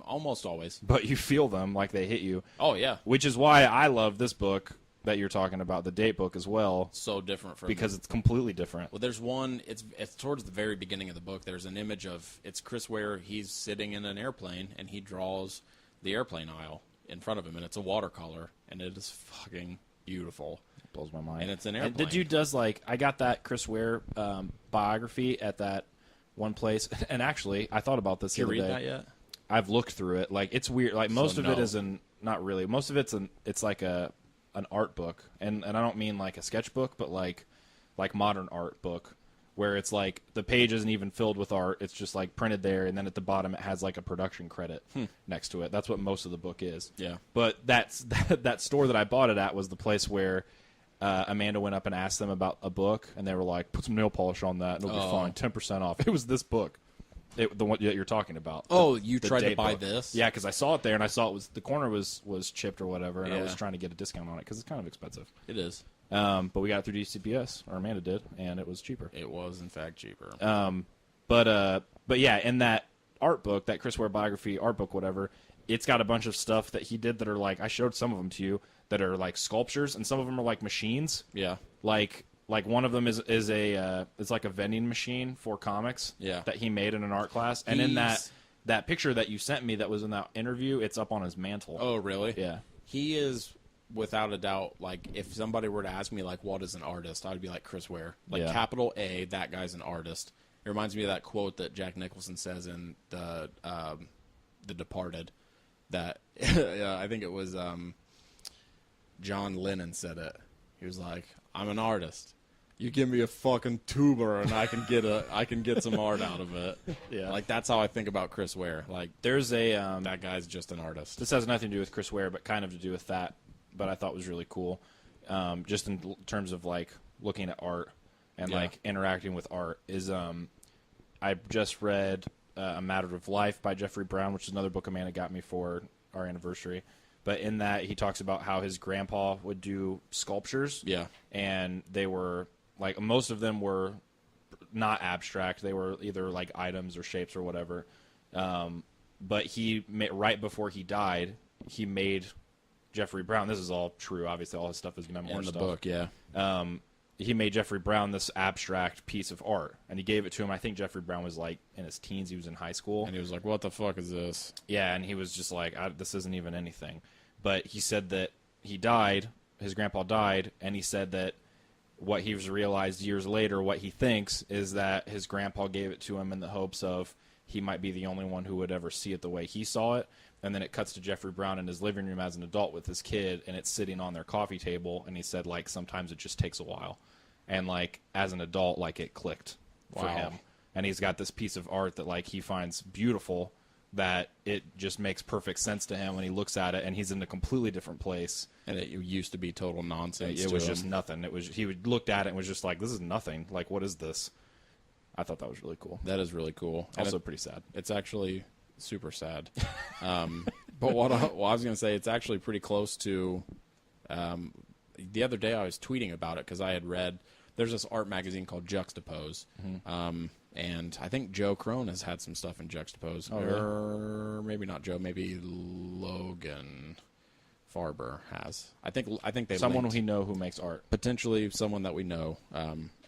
almost always. But you feel them like they hit you. Oh yeah. Which is why I love this book that you're talking about, the date book as well. So different from because it's completely different. Well, there's one. It's towards the very beginning of the book. There's an image of it's Chris Ware. He's sitting in an airplane and he draws the airplane aisle in front of him, and it's a watercolor, and it is fucking beautiful. It blows my mind. And it's an airplane. And the dude does like, I got that Chris Ware biography at that one place, and actually I thought about this the other day. Did you read that yet? I've looked through it. Like it's weird. Like most of it is not really. Most of it's like an art book, and I don't mean like a sketchbook, but like modern art book, where it's like the page isn't even filled with art. It's just like printed there, and then at the bottom it has like a production credit next to it. That's what most of the book is. Yeah. But that store that I bought it at was the place where Amanda went up and asked them about a book, and they were like, "Put some nail polish on that, and it'll be fine. 10% off." It was this book. The one that you're talking about. You tried to buy this? Yeah, because I saw it there, and I saw it was the corner was chipped or whatever, and I was trying to get a discount on it because it's kind of expensive. It is. But we got it through DCPS, or Amanda did, and it was cheaper. It was, in fact, cheaper. But yeah, in that art book, that Chris Ware biography art book, whatever, it's got a bunch of stuff that he did that are like, I showed some of them to you, that are like sculptures, and some of them are like machines. Yeah. Like Like one of them is a it's like a vending machine for comics that he made in an art class. And in that picture that you sent me that was in that interview, it's up on his mantle. Oh, really? Yeah. He is, without a doubt, like, if somebody were to ask me, like, what is an artist, I'd be like Chris Ware. Like, capital A, that guy's an artist. It reminds me of that quote that Jack Nicholson says in The Departed, that, I think it was John Lennon said it. He was like, I'm an artist. You give me a fucking tuber and I can get some art out of it. Yeah. Like, that's how I think about Chris Ware. Like, there's a that guy's just an artist. This has nothing to do with Chris Ware, but kind of to do with that, but I thought was really cool. Just in terms of like looking at art and like interacting with art is I just read A Matter of Life by Jeffrey Brown, which is another book Amanda got me for our anniversary. But in that, he talks about how his grandpa would do sculptures. Yeah. And they were, like, most of them were not abstract. They were either, like, items or shapes or whatever. But right before he died, he made Jeffrey Brown. This is all true. Obviously, all his stuff is memoir stuff. In the book, yeah. He made Jeffrey Brown this abstract piece of art, and he gave it to him. I think Jeffrey Brown was, like, in his teens. He was in high school. And he was like, what the fuck is this? Yeah, and he was just like, this isn't even anything. But he said that he died, his grandpa died, and he said that what he was realized years later, what he thinks, is that his grandpa gave it to him in the hopes of he might be the only one who would ever see it the way he saw it. And then it cuts to Jeffrey Brown in his living room as an adult with his kid, and it's sitting on their coffee table, and he said, like, sometimes it just takes a while. And, like, as an adult, like, it clicked for him. And he's got this piece of art that, like, he finds beautiful, that it just makes perfect sense to him when he looks at it, and he's in a completely different place. And it used to be total nonsense. It was just nothing. He would looked at it and was just like, this is nothing. Like, what is this? I thought that was really cool. That is really cool. Also pretty sad. It's actually super sad. But what I was going to say, it's actually pretty close to... the other day I was tweeting about it because I had read... There's this art magazine called Juxtapose. Mm-hmm. And I think Joe Crone has had some stuff in Juxtapose. Oh, really? Or maybe not Joe, maybe Logan Faerber has. I think they someone linked. we know who makes art. Potentially someone that we know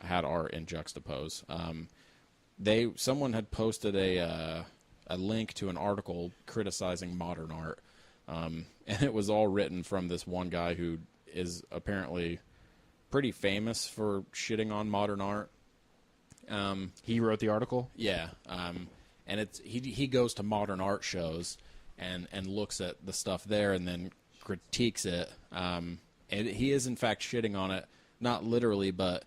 had art in Juxtapose. Someone had posted a link to an article criticizing modern art, and it was all written from this one guy who is apparently pretty famous for shitting on modern art. He wrote the article? Yeah. And he goes to modern art shows and looks at the stuff there and then critiques it. And he is in fact shitting on it, not literally, but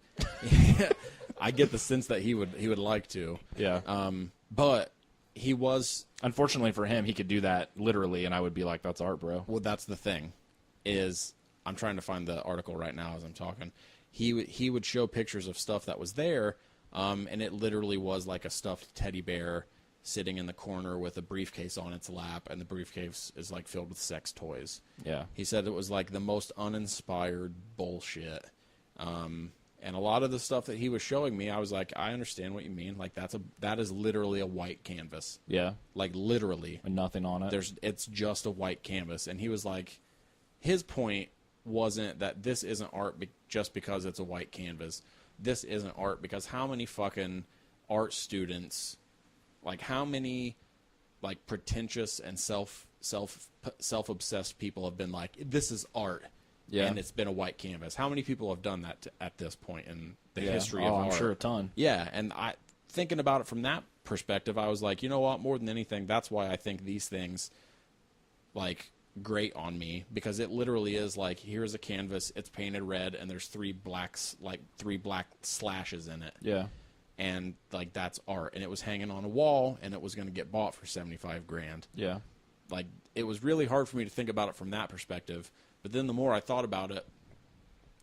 I get the sense that he would like to. Yeah. But he was... Unfortunately for him, he could do that literally, and I would be like, that's art, bro. Well, that's the thing, is... I'm trying to find the article right now as I'm talking. He would show pictures of stuff that was there, and it literally was like a stuffed teddy bear sitting in the corner with a briefcase on its lap, and the briefcase is like filled with sex toys. Yeah. He said it was like the most uninspired bullshit. And a lot of the stuff that he was showing me, I was like, I understand what you mean. Like that is literally a white canvas. Yeah. Like literally. And nothing on it. It's just a white canvas. And he was like, his point wasn't that this isn't art just because it's a white canvas. This isn't art because how many fucking art students, like how many like pretentious and self-obsessed people have been like, this is art. Yeah. And it's been a white canvas. How many people have done that at this point in the history of art? I'm sure a ton. Yeah, and thinking about it from that perspective, I was like, you know what? More than anything, that's why I think these things like grate on me, because it literally is like, here's a canvas, it's painted red, and there's three black slashes in it. Yeah. And like that's art, and it was hanging on a wall, and it was going to get bought for $75,000. Yeah. Like it was really hard for me to think about it from that perspective. But then the more I thought about it,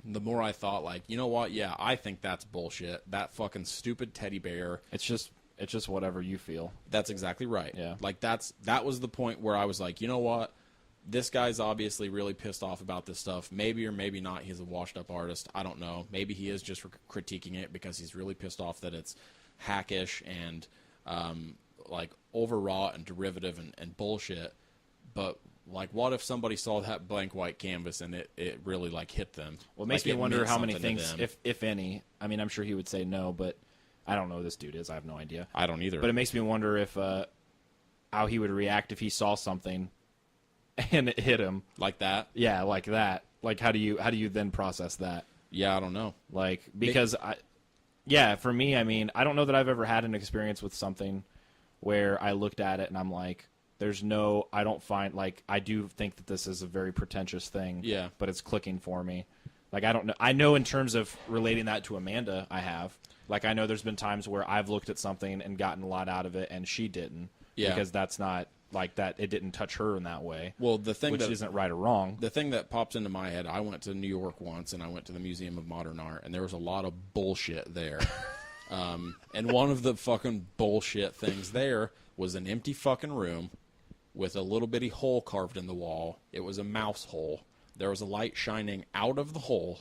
the more I thought like, you know what? Yeah, I think that's bullshit. That fucking stupid teddy bear. It's just whatever you feel. That's exactly right. Yeah. Like that was the point where I was like, you know what? This guy's obviously really pissed off about this stuff. Maybe or maybe not he's a washed-up artist. I don't know. Maybe he is just critiquing it because he's really pissed off that it's hackish and like overwrought and derivative and bullshit. But Like, what if somebody saw that blank white canvas and it really, like, hit them? Well, it makes like, me wonder how many things, if any. I mean, I'm sure he would say no, but I don't know who this dude is. I have no idea. I don't either. But it makes me wonder if how he would react if he saw something and it hit him. Like that? Yeah, like that. Like, how do you then process that? Yeah, I don't know. Like, because for me, I mean, I don't know that I've ever had an experience with something where I looked at it and I'm like, I don't find, like, I do think that this is a very pretentious thing. Yeah. But it's clicking for me. Like, I don't know. I know in terms of relating that to Amanda, I have. Like, I know there's been times where I've looked at something and gotten a lot out of it and she didn't. Yeah. Because that's not, like, that, it didn't touch her in that way. Well, the thing which isn't right or wrong. The thing that pops into my head, I went to New York once and I went to the Museum of Modern Art and there was a lot of bullshit there. And one of the fucking bullshit things there was an empty fucking room with a little bitty hole carved in the wall. It was a mouse hole. There was a light shining out of the hole,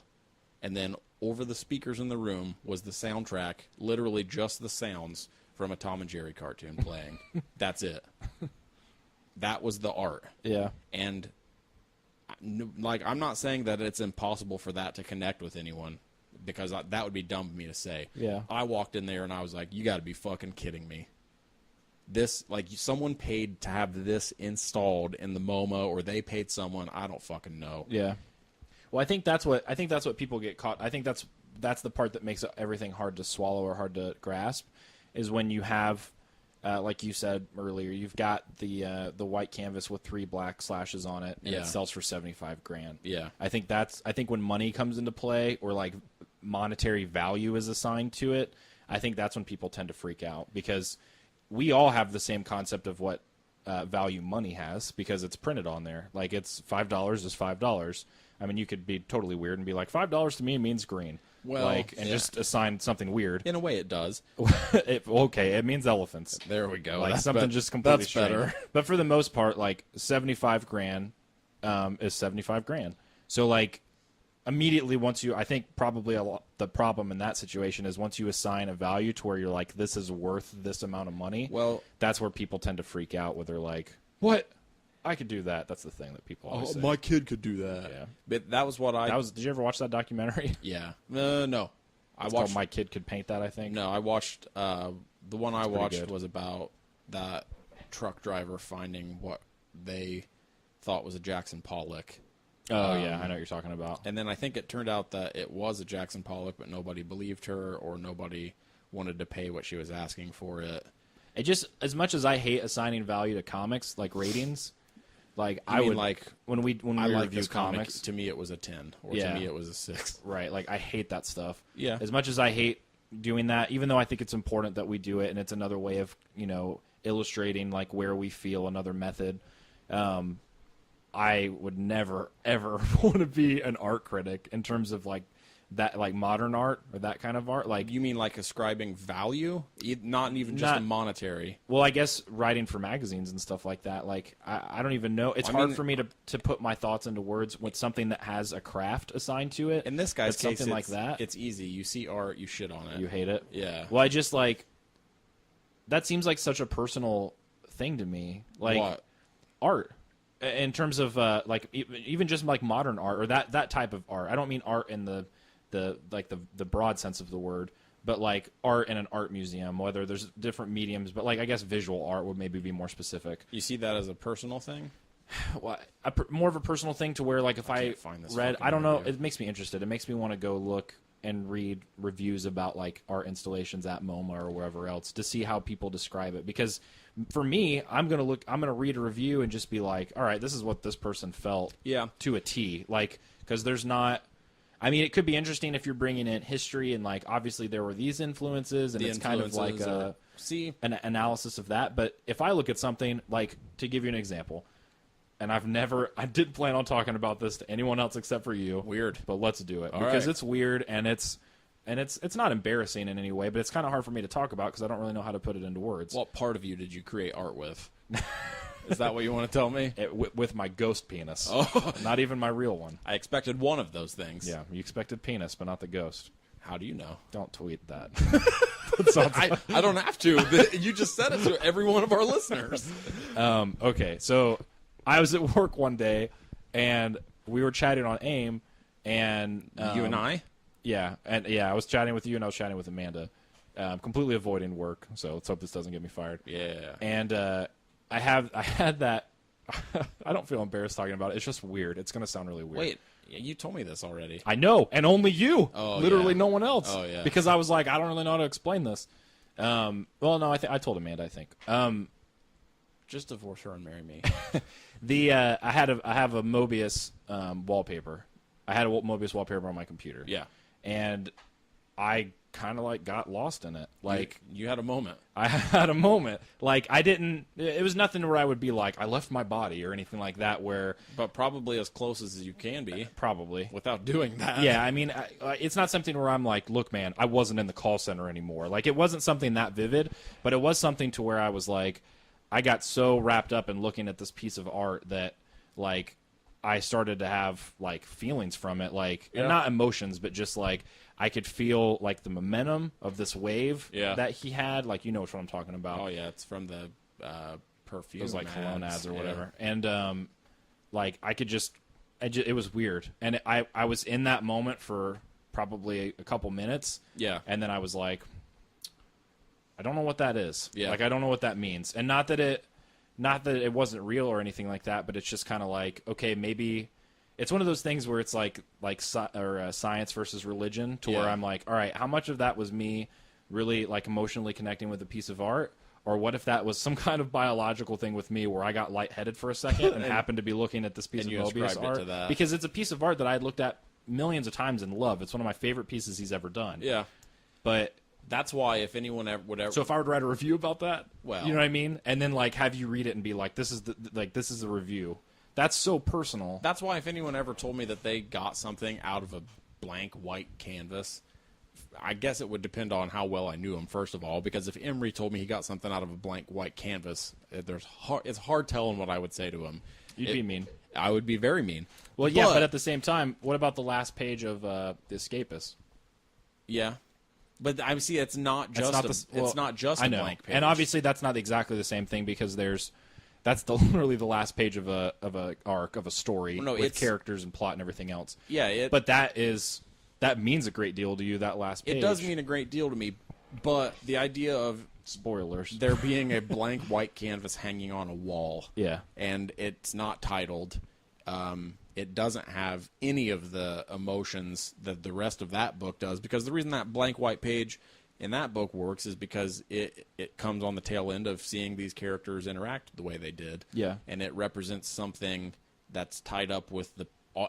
and then over the speakers in the room was the soundtrack, literally just the sounds from a Tom and Jerry cartoon playing. That's it. That was the art. Yeah. And, like, I'm not saying that it's impossible for that to connect with anyone, because that would be dumb of me to say. Yeah. I walked in there and I was like, you got to be fucking kidding me. This, like, someone paid to have this installed in the MoMA, or they paid someone. I don't fucking know. Yeah. Well, I think that's what people get caught. I think that's the part that makes everything hard to swallow or hard to grasp, is when you have, like you said earlier, you've got the white canvas with 3 black slashes on it, and Yeah. it sells for $75,000. Yeah. I think when money comes into play, or like monetary value is assigned to it, I think that's when people tend to freak out, because we all have the same concept of what value money has, because it's printed on there. Like, it's $5 is $5. I mean, you could be totally weird and be like, $5 to me means green. Well, like, and just assign something weird. In a way, it does. Okay, it means elephants. There we go. Like, That's something just completely that's strange. better. But for the most part, like, $75,000 is $75,000. So, like, immediately I think probably the problem in that situation is once you assign a value to where you're like, this is worth this amount of money, Well, that's where people tend to freak out, where they're like, what? I could do that. That's the thing that people always say. my kid could do that. Yeah. But that was what Did you ever watch that documentary? Yeah. No. It's called My Kid Could Paint That, I think. No, I watched, the one I watched good. was about that truck driver finding what they thought was a Jackson Pollock. Oh, yeah, I know what you're talking about. And then I think it turned out that it was a Jackson Pollock, but nobody believed her, or nobody wanted to pay what she was asking for it. It just, as much as I hate assigning value to comics, like ratings, like I would, like, when we I like review this comic. comics, To me, it was a 10, or Yeah. to me, it was a 6. right? Like, I hate that stuff. Yeah. As much as I hate doing that, even though I think it's important that we do it, and it's another way of, illustrating like where we feel, another method. I would never ever want to be an art critic in terms of like that, like modern art or that kind of art. Like, You mean like ascribing value? Not even just a monetary. well, I guess writing for magazines and stuff like that. Like, I don't even know. It's I hard mean- for me to put my thoughts into words with something that has a craft assigned to it. In this guy's That's case, something like that. It's easy. You see art, you shit on it. You hate it. Yeah. Well, I just like that seems like such a personal thing to me. Like What? art, in terms of like even just like modern art or that type of art. I don't mean art in the broad sense of the word, but like art in an art museum. Whether there's different mediums, but like I guess visual art would maybe be more specific. You see that as a personal thing? Well, more of a personal thing to where like if I can't find this read, fucking I don't know, review. it makes me interested. It makes me want to go look and read reviews about like art installations at MoMA or wherever else to see how people describe it. Because for me, I'm gonna read a review and just be like, all right, this is what this person felt. Yeah. To a T. Like, because there's not. I mean, it could be interesting if you're bringing in history and like obviously there were these influences and it's kind of like an analysis of that. But if I look at something like, to give you an example, and I didn't plan on talking about this to anyone else except for you. Weird. But let's do it. All because right. it's weird and it's not embarrassing in any way, but it's kind of hard for me to talk about because I don't really know how to put it into words. What part of you did you create art with? Is that what you want to tell me? With my ghost penis. Oh. Not even my real one. I expected one of those things. Yeah, you expected penis, but not the ghost. How do you know? Don't tweet that. I don't have to. You just said it to every one of our listeners. Okay, so I was at work one day, and we were chatting on AIM, and you and I? Yeah, I was chatting with you, and I was chatting with Amanda, completely avoiding work. So let's hope this doesn't get me fired. Yeah. And I had that. I don't feel embarrassed talking about it. It's just weird. It's gonna sound really weird. Wait, you told me this already. I know, and only you. Oh, literally yeah. no one else. Oh yeah. Because I was like, I don't really know how to explain this. Well, no, I told Amanda. I think. Just divorce her and marry me. I have a Mobius wallpaper. I had a Mobius wallpaper on my computer. Yeah. And I kind of like got lost in it. Like you had a moment. I had a moment. Like I didn't. It was nothing where I would be like I left my body or anything like that. Where But probably as close as you can be probably without doing that. Yeah, I mean, it's not something where I'm like, look, man, I wasn't in the call center anymore. Like it wasn't something that vivid, but it was something to where I was like, I got so wrapped up in looking at this piece of art that like I started to have like feelings from it, like and not emotions, but just like I could feel like the momentum of this wave that he had. Like you know what I'm talking about. Oh yeah, it's from the perfume. Those like cologne ads or whatever. Yeah. And like I could just, it was weird. And I was in that moment for probably a couple minutes. Yeah. And then I was like, I don't know what that is. Yeah. Like I don't know what that means. And not that it wasn't real or anything like that, but it's just kind of like, okay, maybe it's one of those things where it's like science versus religion, to where I'm like, all right, how much of that was me really like emotionally connecting with a piece of art, or what if that was some kind of biological thing with me where I got lightheaded for a second and happened to be looking at this piece of Mobius art, because it's a piece of art that I had looked at millions of times and love. It's one of my favorite pieces he's ever done. Yeah, but. That's why if anyone would ever... So if I were to write a review about that, well, you know what I mean? And then like have you read it and be like, this is the review. That's so personal. That's why if anyone ever told me that they got something out of a blank white canvas, I guess it would depend on how well I knew him, first of all, because if Emery told me he got something out of a blank white canvas, it's hard telling what I would say to him. You'd be mean. I would be very mean. Well, yeah, but at the same time, what about the last page of The Escapist? Yeah. But I see, it's not just a blank page. And obviously that's not exactly the same thing, because that's literally the last page of a arc of a story with characters and plot and everything else. Yeah, but that means a great deal to you, that last page. It does mean a great deal to me, but the idea of spoilers, there being a blank white canvas hanging on a wall, and it's not titled. It doesn't have any of the emotions that the rest of that book does, because the reason that blank white page in that book works is because it comes on the tail end of seeing these characters interact the way they did. Yeah. And it represents something that's tied up with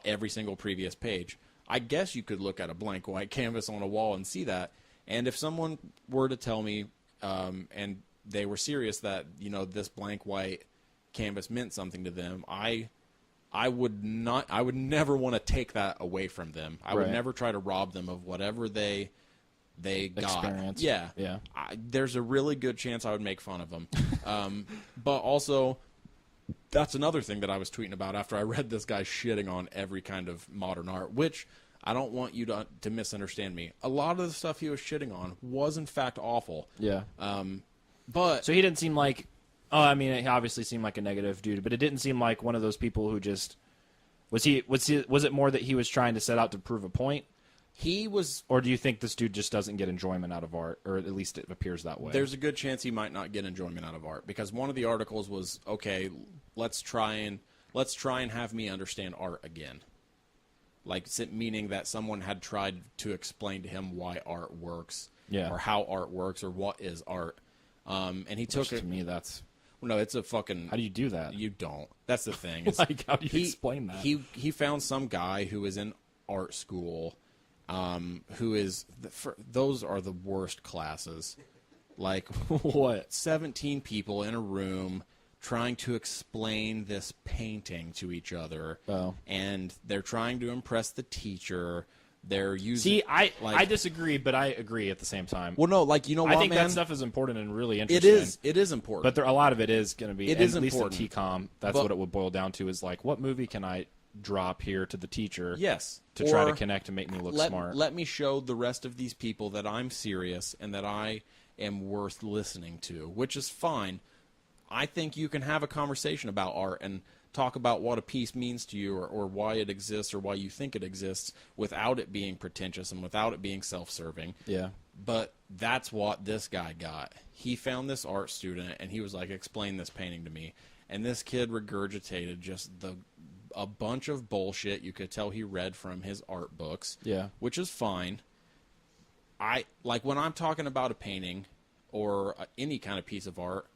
every single previous page. I guess you could look at a blank white canvas on a wall and see that. And if someone were to tell me, and they were serious that, this blank white canvas meant something to them, I would never want to take that away from them. I would never try to rob them of whatever they got. Experience. Yeah. Yeah. There's a really good chance I would make fun of them. But also, that's another thing that I was tweeting about after I read this guy shitting on every kind of modern art, which I don't want you to misunderstand me. A lot of the stuff he was shitting on was in fact awful. Yeah. But so he didn't seem like. Oh, I mean, he obviously seemed like a negative dude, but it didn't seem like one of those people who just was it more that he was trying to set out to prove a point? He was, or do you think this dude just doesn't get enjoyment out of art, or at least it appears that way? There's a good chance he might not get enjoyment out of art, because one of the articles was, okay, let's try and have me understand art again. Like, meaning that someone had tried to explain to him why art works, or how art works, or what is art. And he took it. To me, that's. No, it's a fucking... How do you do that? You don't. That's the thing. It's like, how do you explain that? He found some guy who was in art school, who is... those are the worst classes. Like, what? 17 people in a room trying to explain this painting to each other. Oh. And they're trying to impress the teacher. They're using... See, I disagree, but I agree at the same time. Well, no, like, you know what, I think man? that stuff is important and really interesting. It is important. But a lot of it is going to be... It is at important. Least in TCOM, that's what it would boil down to, is like, what movie can I drop here to the teacher to try to connect and make me look smart? Let me show the rest of these people that I'm serious and that I am worth listening to, which is fine. I think you can have a conversation about art, and talk about what a piece means to you or why it exists or why you think it exists without it being pretentious and without it being self-serving. Yeah. But that's what this guy got. He found this art student, and he was like, explain this painting to me. And this kid regurgitated just a bunch of bullshit you could tell he read from his art books. Yeah. Which is fine. Like when I'm talking about a painting or any kind of piece of art,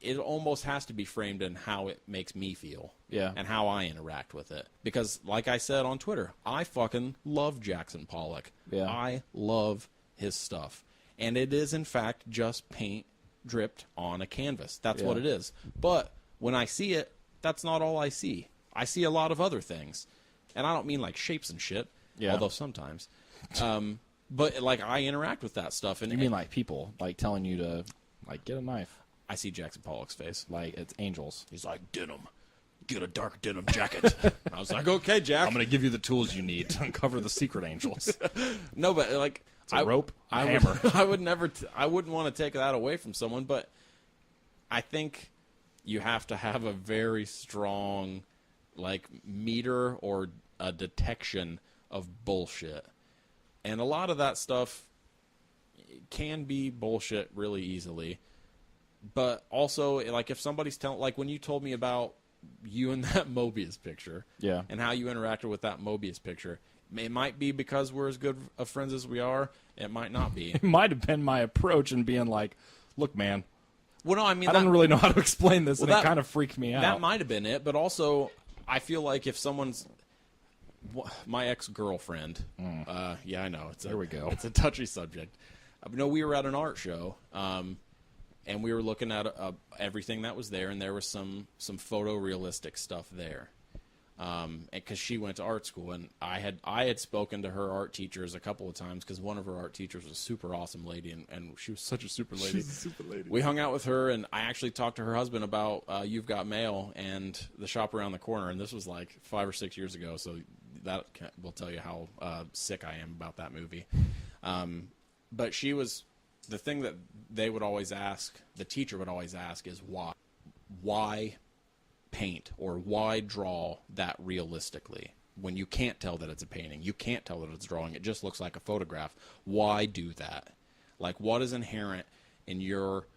it almost has to be framed in how it makes me feel. Yeah. And how I interact with it. Because, like I said on Twitter, I fucking love Jackson Pollock. Yeah. I love his stuff. And it is, in fact, just paint dripped on a canvas. That's what it is. But when I see it, that's not all I see. I see a lot of other things. And I don't mean like shapes and shit, although sometimes. But, like, I interact with that stuff. And you mean like people, like telling you to, like, get a knife? I see Jackson Pollock's face. Like, it's angels. He's like, denim. Get a dark denim jacket. I was like, okay, Jack. I'm going to give you the tools you need to uncover the secret angels. No, but, like... It's a rope, a hammer. I wouldn't want to take that away from someone, but I think you have to have a very strong, like, meter or a detection of bullshit. And a lot of that stuff can be bullshit really easily. But also, like, if somebody's telling, like, when you told me about you and that Mobius picture, and how you interacted with that Mobius picture, it might be because we're as good of friends as we are. It might not be. It might have been my approach in being like, look, man. Well, no, I mean, I don't really know how to explain this, and that, it kind of freaked me out. That might have been it, but also, I feel like if someone's... My ex-girlfriend, yeah, I know. There we go. It's a touchy subject. No, we were at an art show, and we were looking at everything that was there, and there was some photorealistic stuff there. Because she went to art school, and I had spoken to her art teachers a couple of times because one of her art teachers was a super awesome lady, and she was such a super lady. She's a super lady. We hung out with her, and I actually talked to her husband about You've Got Mail and The Shop Around the Corner, and this was like 5 or 6 years ago, so that will tell you how sick I am about that movie. But she was... The thing that they would always ask, the teacher would always ask, is why? Why paint or why draw that realistically when you can't tell that it's a painting? You can't tell that it's drawing. It just looks like a photograph. Why do that? Like, what is inherent in your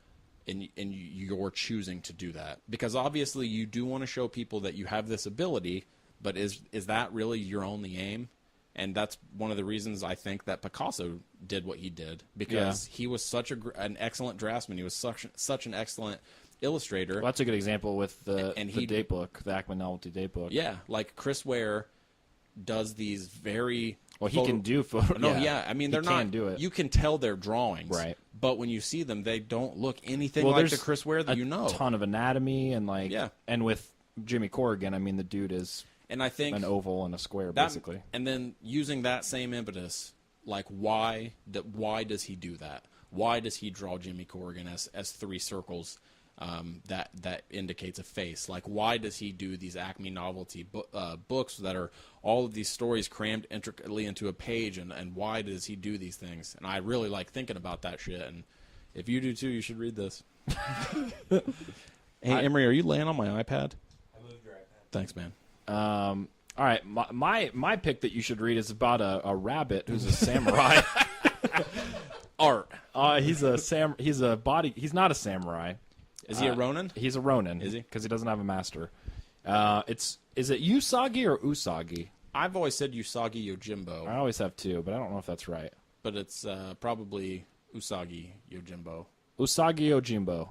choosing to do that? Because obviously you do want to show people that you have this ability, but is that really your only aim? And that's one of the reasons I think that Picasso did what he did, because he was such an excellent draftsman. He was such an excellent illustrator. Well, that's a good example with the Datebook, the Acme Novelty Datebook. Yeah, like Chris Ware does these very... Well, he can do photo. No, I mean, they're not... do it. You can tell they're drawings. Right. But when you see them, they don't look anything like the Chris Ware that you know. A ton of anatomy and like... Yeah. And with Jimmy Corrigan, I mean, the dude is... And I think... An oval and a square, basically. And then using that same impetus, like, why does he do that? Why does he draw Jimmy Corrigan as 3 circles that indicates a face? Like, why does he do these Acme Novelty books that are all of these stories crammed intricately into a page? And why does he do these things? And I really like thinking about that shit. And if you do too, you should read this. Hey, Emery, are you laying on my iPad? I moved your iPad. Thanks, man. All right, my pick that you should read is about a rabbit who's a samurai. Art. He's not a samurai. Is he a ronin? He's a ronin. Is he? Because he doesn't have a master. Is it Usagi or Usagi? I've always said Usagi Yojimbo. I always have too, but I don't know if that's right. But it's probably Usagi Yojimbo. Usagi Yojimbo.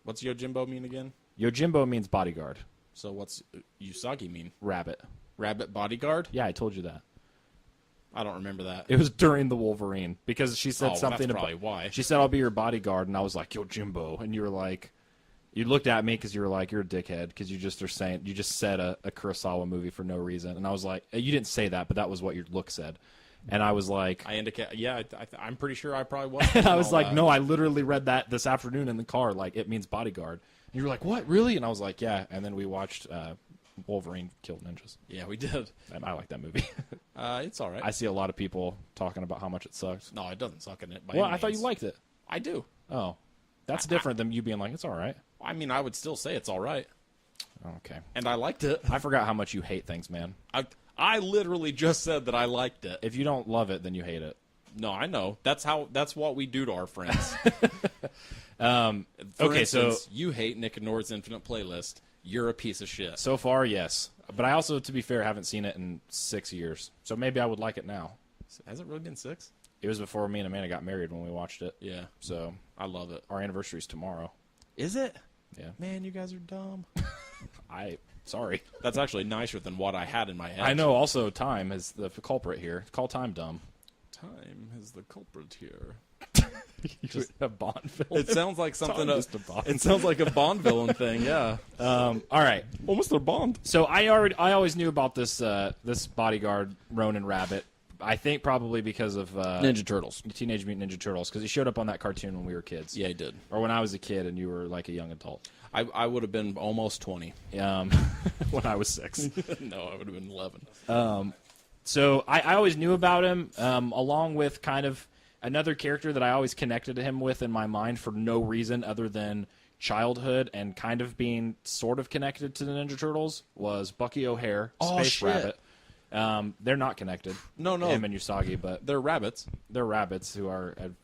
What's Yojimbo mean again? Yojimbo means bodyguard. So what's Usagi mean? Rabbit. Rabbit bodyguard? Yeah, I told you that. I don't remember that. It was during the Wolverine because she said something that's probably why. She said, "I'll be your bodyguard," and I was like, "Yojimbo," and you were like, you looked at me because you were like, "You're a dickhead," because you just said a Kurosawa movie for no reason, and I was like, you didn't say that, but that was what your look said, and I was like, I'm pretty sure I probably was. And I was like, no, I literally read that this afternoon in the car, like it means bodyguard, and you were like, what, really? And I was like, yeah, and then we watched Wolverine Killed Ninjas. Yeah, we did. And I like that movie. It's all right. I see a lot of people talking about how much it sucks. No, it doesn't suck in it. Well, I thought you liked it. I do. Oh, that's different than you being like, it's all right. I mean, I would still say it's all right. Okay. And I liked it. I forgot how much you hate things, man. I literally just said that I liked it. If you don't love it, then you hate it. No, I know. That's what we do to our friends. For Okay, instance, so you hate Nick and Nord's Infinite Playlist. You're a piece of shit. so far, yes. But I also, to be fair, haven't seen it in 6 years. So maybe I would like it now. Has it really been 6? It was before me and Amanda got married when we watched it. Yeah. So I love it. our anniversary's tomorrow. Is it? Yeah. Man, you guys are dumb. Sorry. That's actually nicer than what I had in my head. I know also time is the culprit here. Call time dumb. Time is the culprit here. Just a Bond villain. It sounds like something. Just a Bond. It sounds like a Bond villain thing. Yeah. All right. Well, Mr. Bond. So I always knew about this bodyguard Ronin Rabbit. I think probably because of Ninja Turtles. Teenage Mutant Ninja Turtles, because he showed up on that cartoon when we were kids. Yeah, he did. Or when I was a kid and you were like a young adult. I would have been almost 20. When I was 6. No, I would have been 11. So I always knew about him, along with kind of another character that I always connected him with in my mind for no reason other than childhood and kind of being sort of connected to the Ninja Turtles was Bucky O'Hare, Space shit. Rabbit. They're not connected. No. Him and Usagi, but They're rabbits. they're rabbits who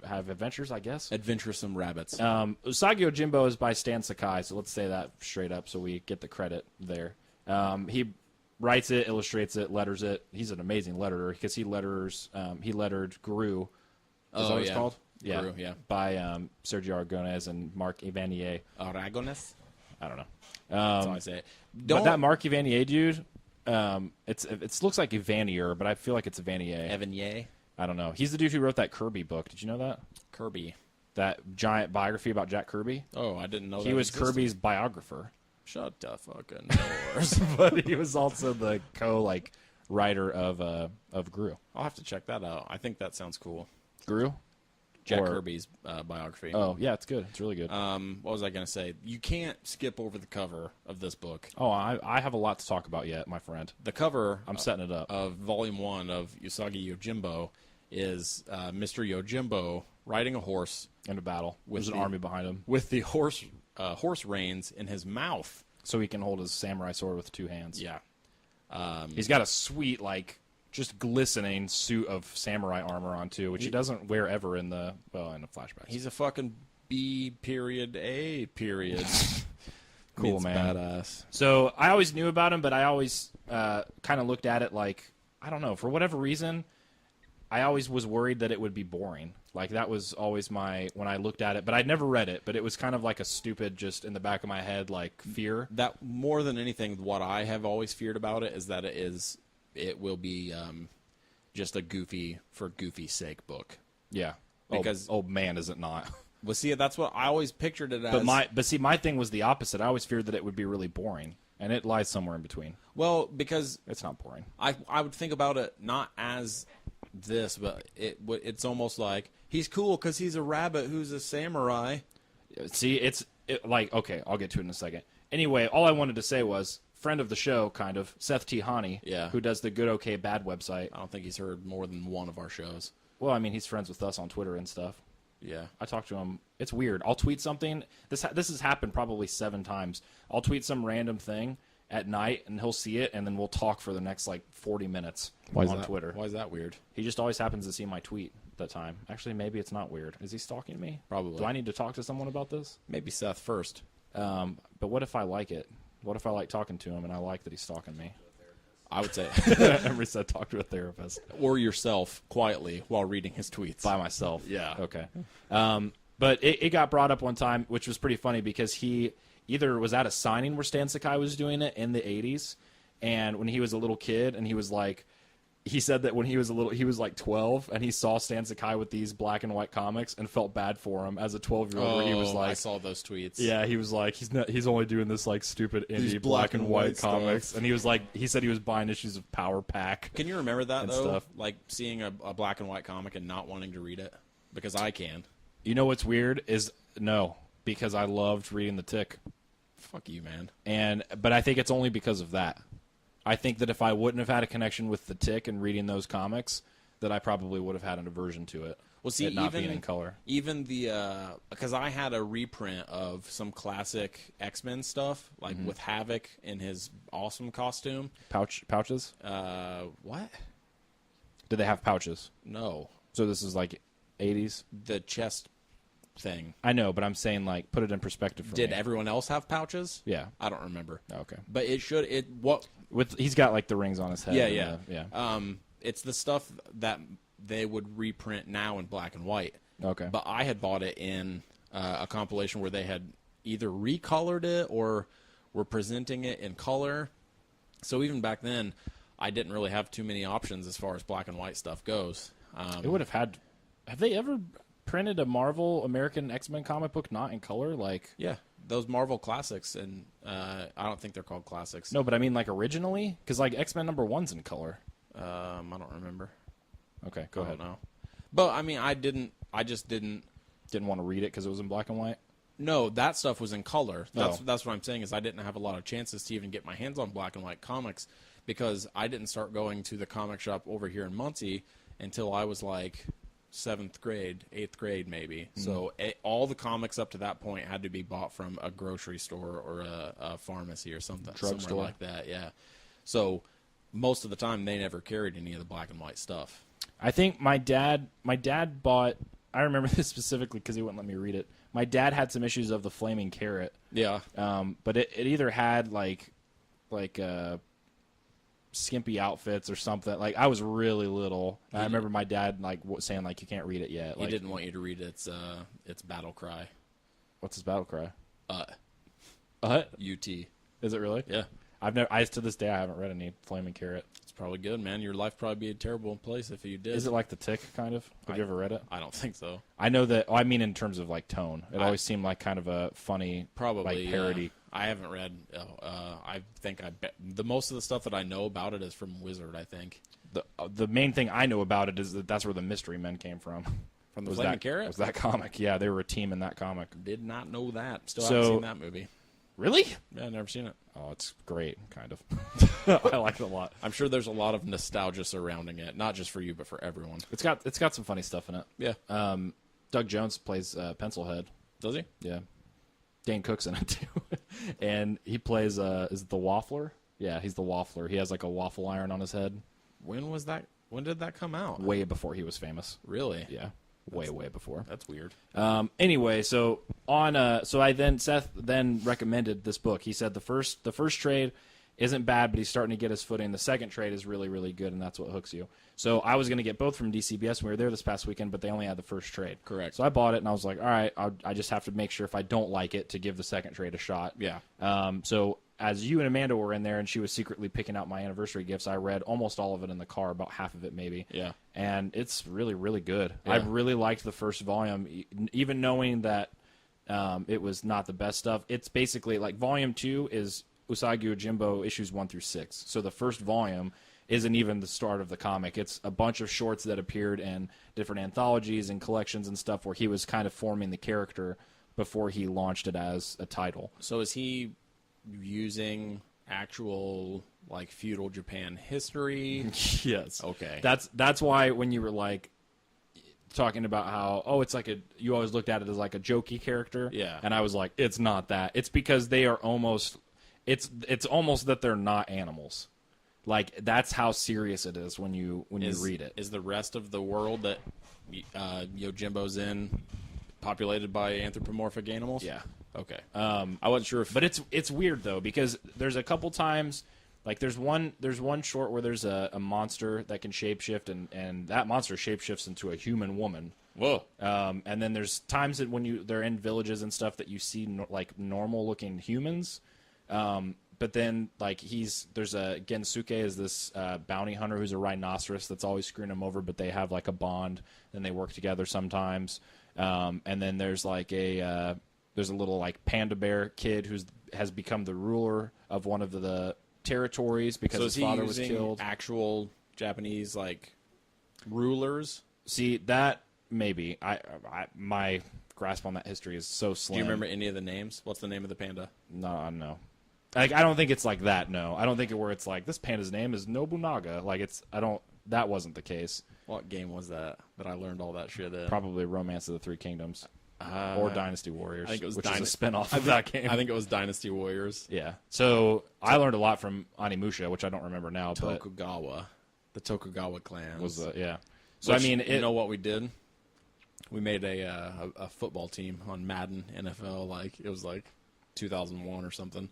have adventures, I guess. Adventuresome rabbits. Usagi Yojimbo is by Stan Sakai, so let's say that straight up so we get the credit there. He writes it, illustrates it, letters it. He's an amazing letterer because he lettered Gru. Is that what it's called? Yeah. Gru, yeah. By Sergio Aragonés and Mark Evanier. Aragonés? I don't know. That's how I say it. But that Mark Evanier dude, it looks like Evanier, but I feel like it's Evanier. Evanier? I don't know. He's the dude who wrote that Kirby book. Did you know that? Kirby. That giant biography about Jack Kirby? Oh, I didn't know that He was existed. Kirby's biographer. Shut the fucking doors. But he was also the writer of Gru. I'll have to check that out. I think that sounds cool. Gru? Jack Kirby's biography. Oh, yeah, it's good. It's really good. What was I going to say? You can't skip over the cover of this book. Oh, I have a lot to talk about yet, my friend. The cover I'm setting it up. of Volume 1 of Usagi Yojimbo is Mr. Yojimbo riding a horse In a battle. There's an the- army behind him. with the horse reins in his mouth. So he can hold his samurai sword with 2 hands. Yeah. He's got a sweet, just glistening suit of samurai armor on, too, which he doesn't wear ever in the flashbacks. He's a fucking B period A period. Cool, Means man. Badass. So I always knew about him, but I always kind of looked at it like, I don't know, for whatever reason, I always was worried that it would be boring. Like, that was always when I looked at it. But I'd never read it, but it was kind of like a stupid, just in the back of my head, fear. That, more than anything, what I have always feared about it is that it will be just a goofy for goofy's sake book. Yeah. Because man, is it not? Well, see, that's what I always pictured it as. But my thing was the opposite. I always feared that it would be really boring, and it lies somewhere in between. Well, because It's not boring. I would think about it not as this, but it's almost like he's cool because he's a rabbit who's a samurai. See, okay, I'll get to it in a second. Anyway, all I wanted to say was, friend of the show, kind of, Seth Tihani, Yeah. who does the Good Okay Bad website. I don't think he's heard more than one of our shows. Well, I mean, he's friends with us on Twitter and stuff. Yeah. I talk to him. It's weird. I'll tweet something. This has happened probably 7 times. I'll tweet some random thing at night, and he'll see it, and then we'll talk for the next 40 minutes on Twitter. Why is that weird? He just always happens to see my tweet that time. Actually, maybe it's not weird. Is he stalking me? Probably. Do I need to talk to someone about this? Maybe Seth first. But what if I like it? What if I like talking to him and I like that he's stalking me? I would say. Everybody said talk to a therapist. Or yourself quietly while reading his tweets. By myself. Yeah. Okay. But it got brought up one time, which was pretty funny because he either was at a signing where Stan Sakai was doing it in the 80s, and when he was a little kid, and he said that when he was 12, and he saw Stan Sakai with these black and white comics and felt bad for him as a 12-year-old. Where he was I saw those tweets. Yeah, he was like, he's only doing this stupid indie These black and white stuff. comics, and he was like, he said he was buying issues of Power Pack. Can you remember that, And though? stuff. Like, seeing a black and white comic and not wanting to read it? Because I can. You know what's weird is no, because I loved reading The Tick. Fuck you, man. But I think it's only because of that. I think that if I wouldn't have had a connection with The Tick and reading those comics, that I probably would have had an aversion to it. Well, see, it not being in color. Even the because I had a reprint of some classic X-Men stuff, like with Havoc in his awesome costume. Pouches? What? Did they have pouches? No. So this is like 80s? The chest thing. I know, but I'm saying, like, put it in perspective for me. Did everyone else have pouches? Yeah. I don't remember. Okay. But He's got, like, the rings on his head. Yeah. It's the stuff that they would reprint now in black and white. Okay. But I had bought it in a compilation where they had either recolored it or were presenting it in color. So even back then, I didn't really have too many options as far as black and white stuff goes. It would have had... Have they ever printed a Marvel American X-Men comic book not in color? Like, yeah, those Marvel classics, and I don't think they're called classics. No, but I mean, like, originally? Because, like, X-Men #1's in color. I don't remember. Okay, go ahead. No, but I mean, I just didn't want to read it because it was in black and white. No, that stuff was in color. That's what I'm saying is I didn't have a lot of chances to even get my hands on black and white comics because I didn't start going to the comic shop over here in Muncie until I was like 7th grade, 8th grade maybe. So all the comics up to that point had to be bought from a grocery store or a pharmacy or something, somewhere like that. Yeah. So most of the time they never carried any of the black and white stuff. I think my dad bought. I remember this specifically because he wouldn't let me read it. My dad had some issues of the Flaming Carrot. Yeah. But it either had like skimpy outfits or something. Like, I was really little. I remember my dad like saying like, you can't read it yet. He didn't want you to read its battle cry. What's his battle cry? UT. Is it really? Yeah. To this day I haven't read any Flaming Carrot. It's probably good, man. Your life probably be a terrible place if you did. Is it like The Tick, kind of? Have you ever read it? I don't think so. I know that. I mean, in terms of like tone, it always seemed like kind of a funny, probably like parody. I haven't read. I think I bet the most of the stuff that I know about it is from Wizard. I think the main thing I know about it is that's where the Mystery Men came from. From the Flaming Carrot? Was that comic? Yeah, they were a team in that comic. Did not know that. Still haven't seen that movie. Really? Yeah, I've never seen it. Oh, it's great, kind of. I like it a lot. I'm sure there's a lot of nostalgia surrounding it, not just for you, but for everyone. It's got some funny stuff in it. Yeah. Doug Jones plays Pencilhead. Does he? Yeah. Dane Cook's in it too, and he plays is it the Waffler? Yeah, he's the Waffler. He has like a waffle iron on his head. When was that? When did that come out? Way before he was famous. Really? Yeah. Way before. That's weird. Anyway, Seth then recommended this book. He said the first trade isn't bad, but he's starting to get his footing. The second trade is really, really good, and that's what hooks you. So I was going to get both from DCBS. We were there this past weekend, but they only had the first trade. Correct. So I bought it, and I was like, all right, I just have to make sure if I don't like it to give the second trade a shot. Yeah. So as you and Amanda were in there, and she was secretly picking out my anniversary gifts, I read almost all of it in the car, about half of it maybe. Yeah. And it's really, really good. Yeah. I really liked the first volume, even knowing that it was not the best stuff. It's basically like Volume 2 is Usagi Yojimbo issues 1 through 6. So the first volume isn't even the start of the comic. It's a bunch of shorts that appeared in different anthologies and collections and stuff where he was kind of forming the character before he launched it as a title. So is he using actual like feudal Japan history? Yes. Okay. That's why when you were like talking about how it's like you always looked at it as like a jokey character. Yeah. And I was like, it's not that. It's because they are almost it's almost that they're not animals. Like, that's how serious it is when you read it. Is the rest of the world that Yojimbo's in populated by anthropomorphic animals? Yeah. Okay. I wasn't sure if... But it's weird, though, because there's a couple times... Like, there's one short where there's a monster that can shapeshift, and that monster shapeshifts into a human woman. Whoa. And then there's times that when they're in villages and stuff that you see, like, normal-looking humans. But then, like, there's a Gensuke is this bounty hunter who's a rhinoceros that's always screwing him over, but they have, like, a bond, and they work together sometimes. And then there's, like, there's a little, like, panda bear kid has become the ruler of one of the territories because his father was killed. Actual Japanese, like, rulers? See, that maybe. My grasp on that history is so slim. Do you remember any of the names? What's the name of the panda? No. Like, I don't think it's like that, no. I don't think where it's like, this panda's name is Nobunaga. Like, I don't that wasn't the case. What game was that I learned all that shit in? Probably Romance of the Three Kingdoms. Or Dynasty Warriors, I think it was which is a spin-off of that game. I think it was Dynasty Warriors. Yeah. So I learned a lot from Animusha, which I don't remember now. Tokugawa. The Tokugawa clan. Yeah. So, Which, I mean... you know what we did? We made a football team on Madden NFL. Like, it was like 2001 or something.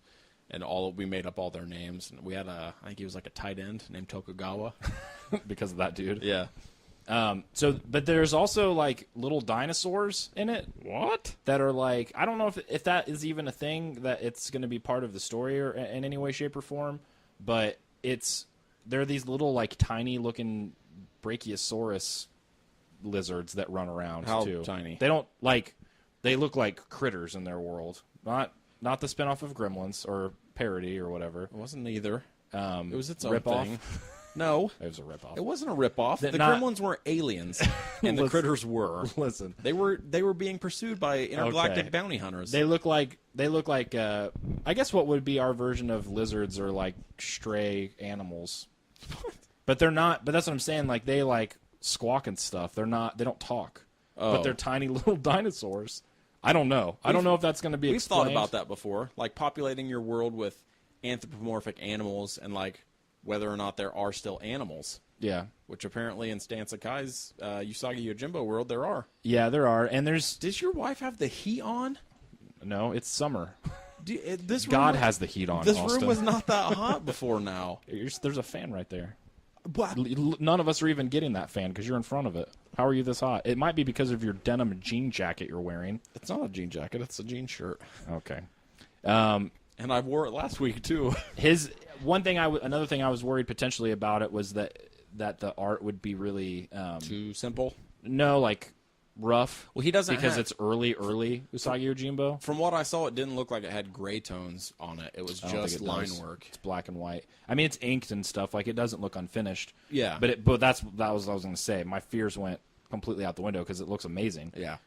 And we made up all their names. And we had I think he was like a tight end named Tokugawa. because of that dude. Yeah. But there's also like little dinosaurs in it. What? That are like, I don't know if that is even a thing that it's going to be part of the story or in any way, shape, or form. But they're these little like tiny looking Brachiosaurus lizards that run around. How too. tiny? They look like critters in their world. Not the spinoff of Gremlins or parody or whatever. It wasn't either. It was its own rip-off. thing. No. It was a ripoff. It wasn't a ripoff. The Gremlins were aliens, and the critters were. Listen, they were being pursued by intergalactic bounty hunters. They look like I guess what would be our version of lizards or like stray animals. But they're not. But that's what I'm saying. Like they like squawk and stuff. They don't talk. But they're tiny little dinosaurs. I don't know. I don't know if that's going to be explained. We've thought about that before, like populating your world with anthropomorphic animals and like whether or not there are still animals. Yeah. Which apparently in Stan Sakai's Usagi Yojimbo world there are. Yeah, there are. And there's... Does your wife have the heat on? No, it's summer. God has the heat on, This Austin. room was not that hot before now. There's a fan right there. What? None of us are even getting that fan because you're in front of it. How are you this hot? It might be because of your denim jean jacket you're wearing. It's not a jean jacket. It's a jean shirt. Okay. And I wore it last week, too. Another thing I was worried potentially about it was that the art would be really... too simple? No, like rough. Well, he doesn't because it's early Usagi Yojimbo. From what I saw, it didn't look like it had gray tones on it. It was just line work. It's black and white. I mean, it's inked and stuff. Like, it doesn't look unfinished. Yeah. But that was what I was going to say. My fears went completely out the window because it looks amazing. Yeah.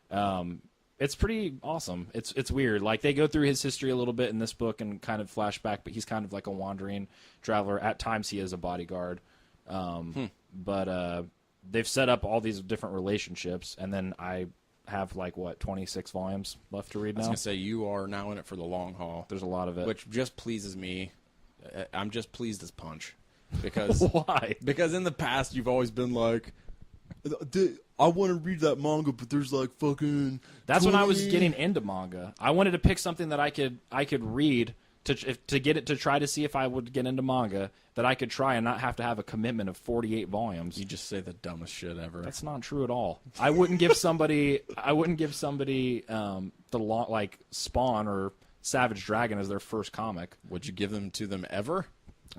It's pretty awesome. It's weird. Like, they go through his history a little bit in this book and kind of flashback, but he's kind of like a wandering traveler. At times, he is a bodyguard. But they've set up all these different relationships, and then I have, 26 volumes left to read now? I was going to say, you are now in it for the long haul. There's a lot of it. Which just pleases me. I'm just pleased as punch. Because Why? Because in the past, you've always been like, I want to read that manga, but there's fucking... That's when I was getting into manga. I wanted to pick something that I could read to get it, to try to see if I would get into manga, that I could try and not have to have a commitment of 48 volumes. You just say the dumbest shit ever. That's not true at all. I wouldn't give somebody Spawn or Savage Dragon as their first comic. Would you give them to them ever?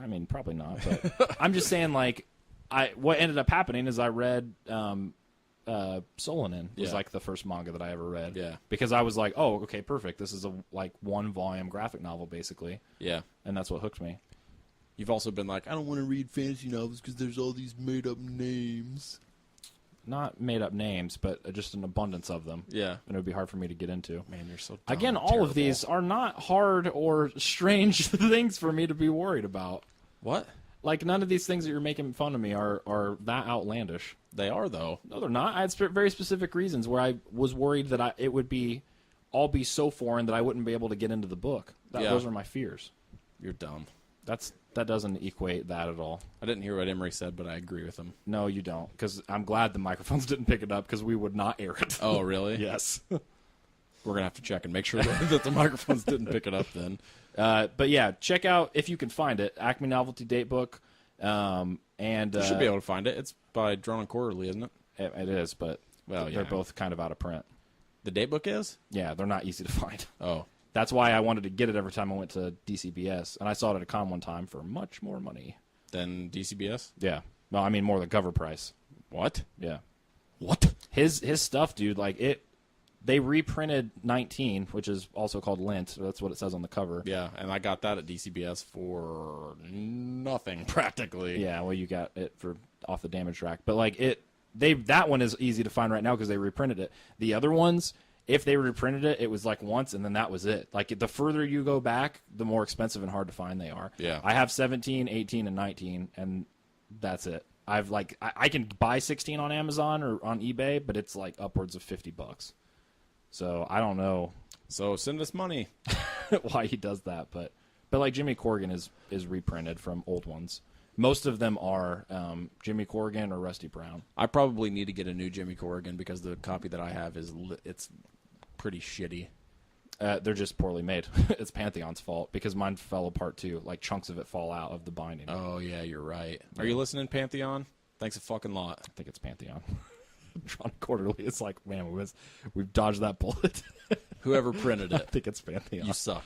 I mean, probably not. But I'm just saying, what ended up happening is I read Solanin was the first manga that I ever read. Yeah. Because I was like, oh, okay, perfect. This is a one volume graphic novel basically. Yeah. And that's what hooked me. You've also been like, I don't want to read fantasy novels because there's all these made up names. Not made up names, but just an abundance of them. Yeah. And it would be hard for me to get into. Man, you're so dumb. Again, all of these are not hard or strange things for me to be worried about. What? None of these things that you're making fun of me are that outlandish. They are, though. No, they're not. I had very specific reasons where I was worried that it would all be so foreign that I wouldn't be able to get into the book. Those are my fears. You're dumb. That doesn't equate that at all. I didn't hear what Emery said, but I agree with him. No, you don't, because I'm glad the microphones didn't pick it up, because we would not air it. Oh, really? Yes. We're going to have to check and make sure that the microphones didn't pick it up then. But yeah, check out, if you can find it, Acme Novelty Datebook. You should be able to find it. It's by Drawn and Quarterly, isn't it? It is, but they're both kind of out of print. The Datebook is? Yeah, they're not easy to find. Oh. That's why I wanted to get it every time I went to DCBS, and I saw it at a con one time for much more money. Than DCBS? Yeah. Well, I mean more the cover price. What? Yeah. What? His stuff, dude, they reprinted 19, which is also called Lint. That's what it says on the cover. Yeah, and I got that at DCBS for nothing, practically. Yeah, well, you got it for off the damage rack. But, that one is easy to find right now because they reprinted it. The other ones, if they reprinted it, it was once, and then that was it. The further you go back, the more expensive and hard to find they are. Yeah. I have 17, 18, and 19, and that's it. I can buy 16 on Amazon or on eBay, but it's like upwards of $50. So I don't know. So send us money. Why he does that, but like Jimmy Corrigan is reprinted from old ones. Most of them are Jimmy Corrigan or Rusty Brown. I probably need to get a new Jimmy Corrigan because the copy that I have it's pretty shitty. They're just poorly made. It's Pantheon's fault because mine fell apart too. Like chunks of it fall out of the binding. Oh yeah, you're right. Are you listening, Pantheon? Thanks a fucking lot. I think it's Pantheon. Drawn Quarterly. It's like, man, we've dodged that bullet. Whoever printed I it, think it's Pantheon. you suck.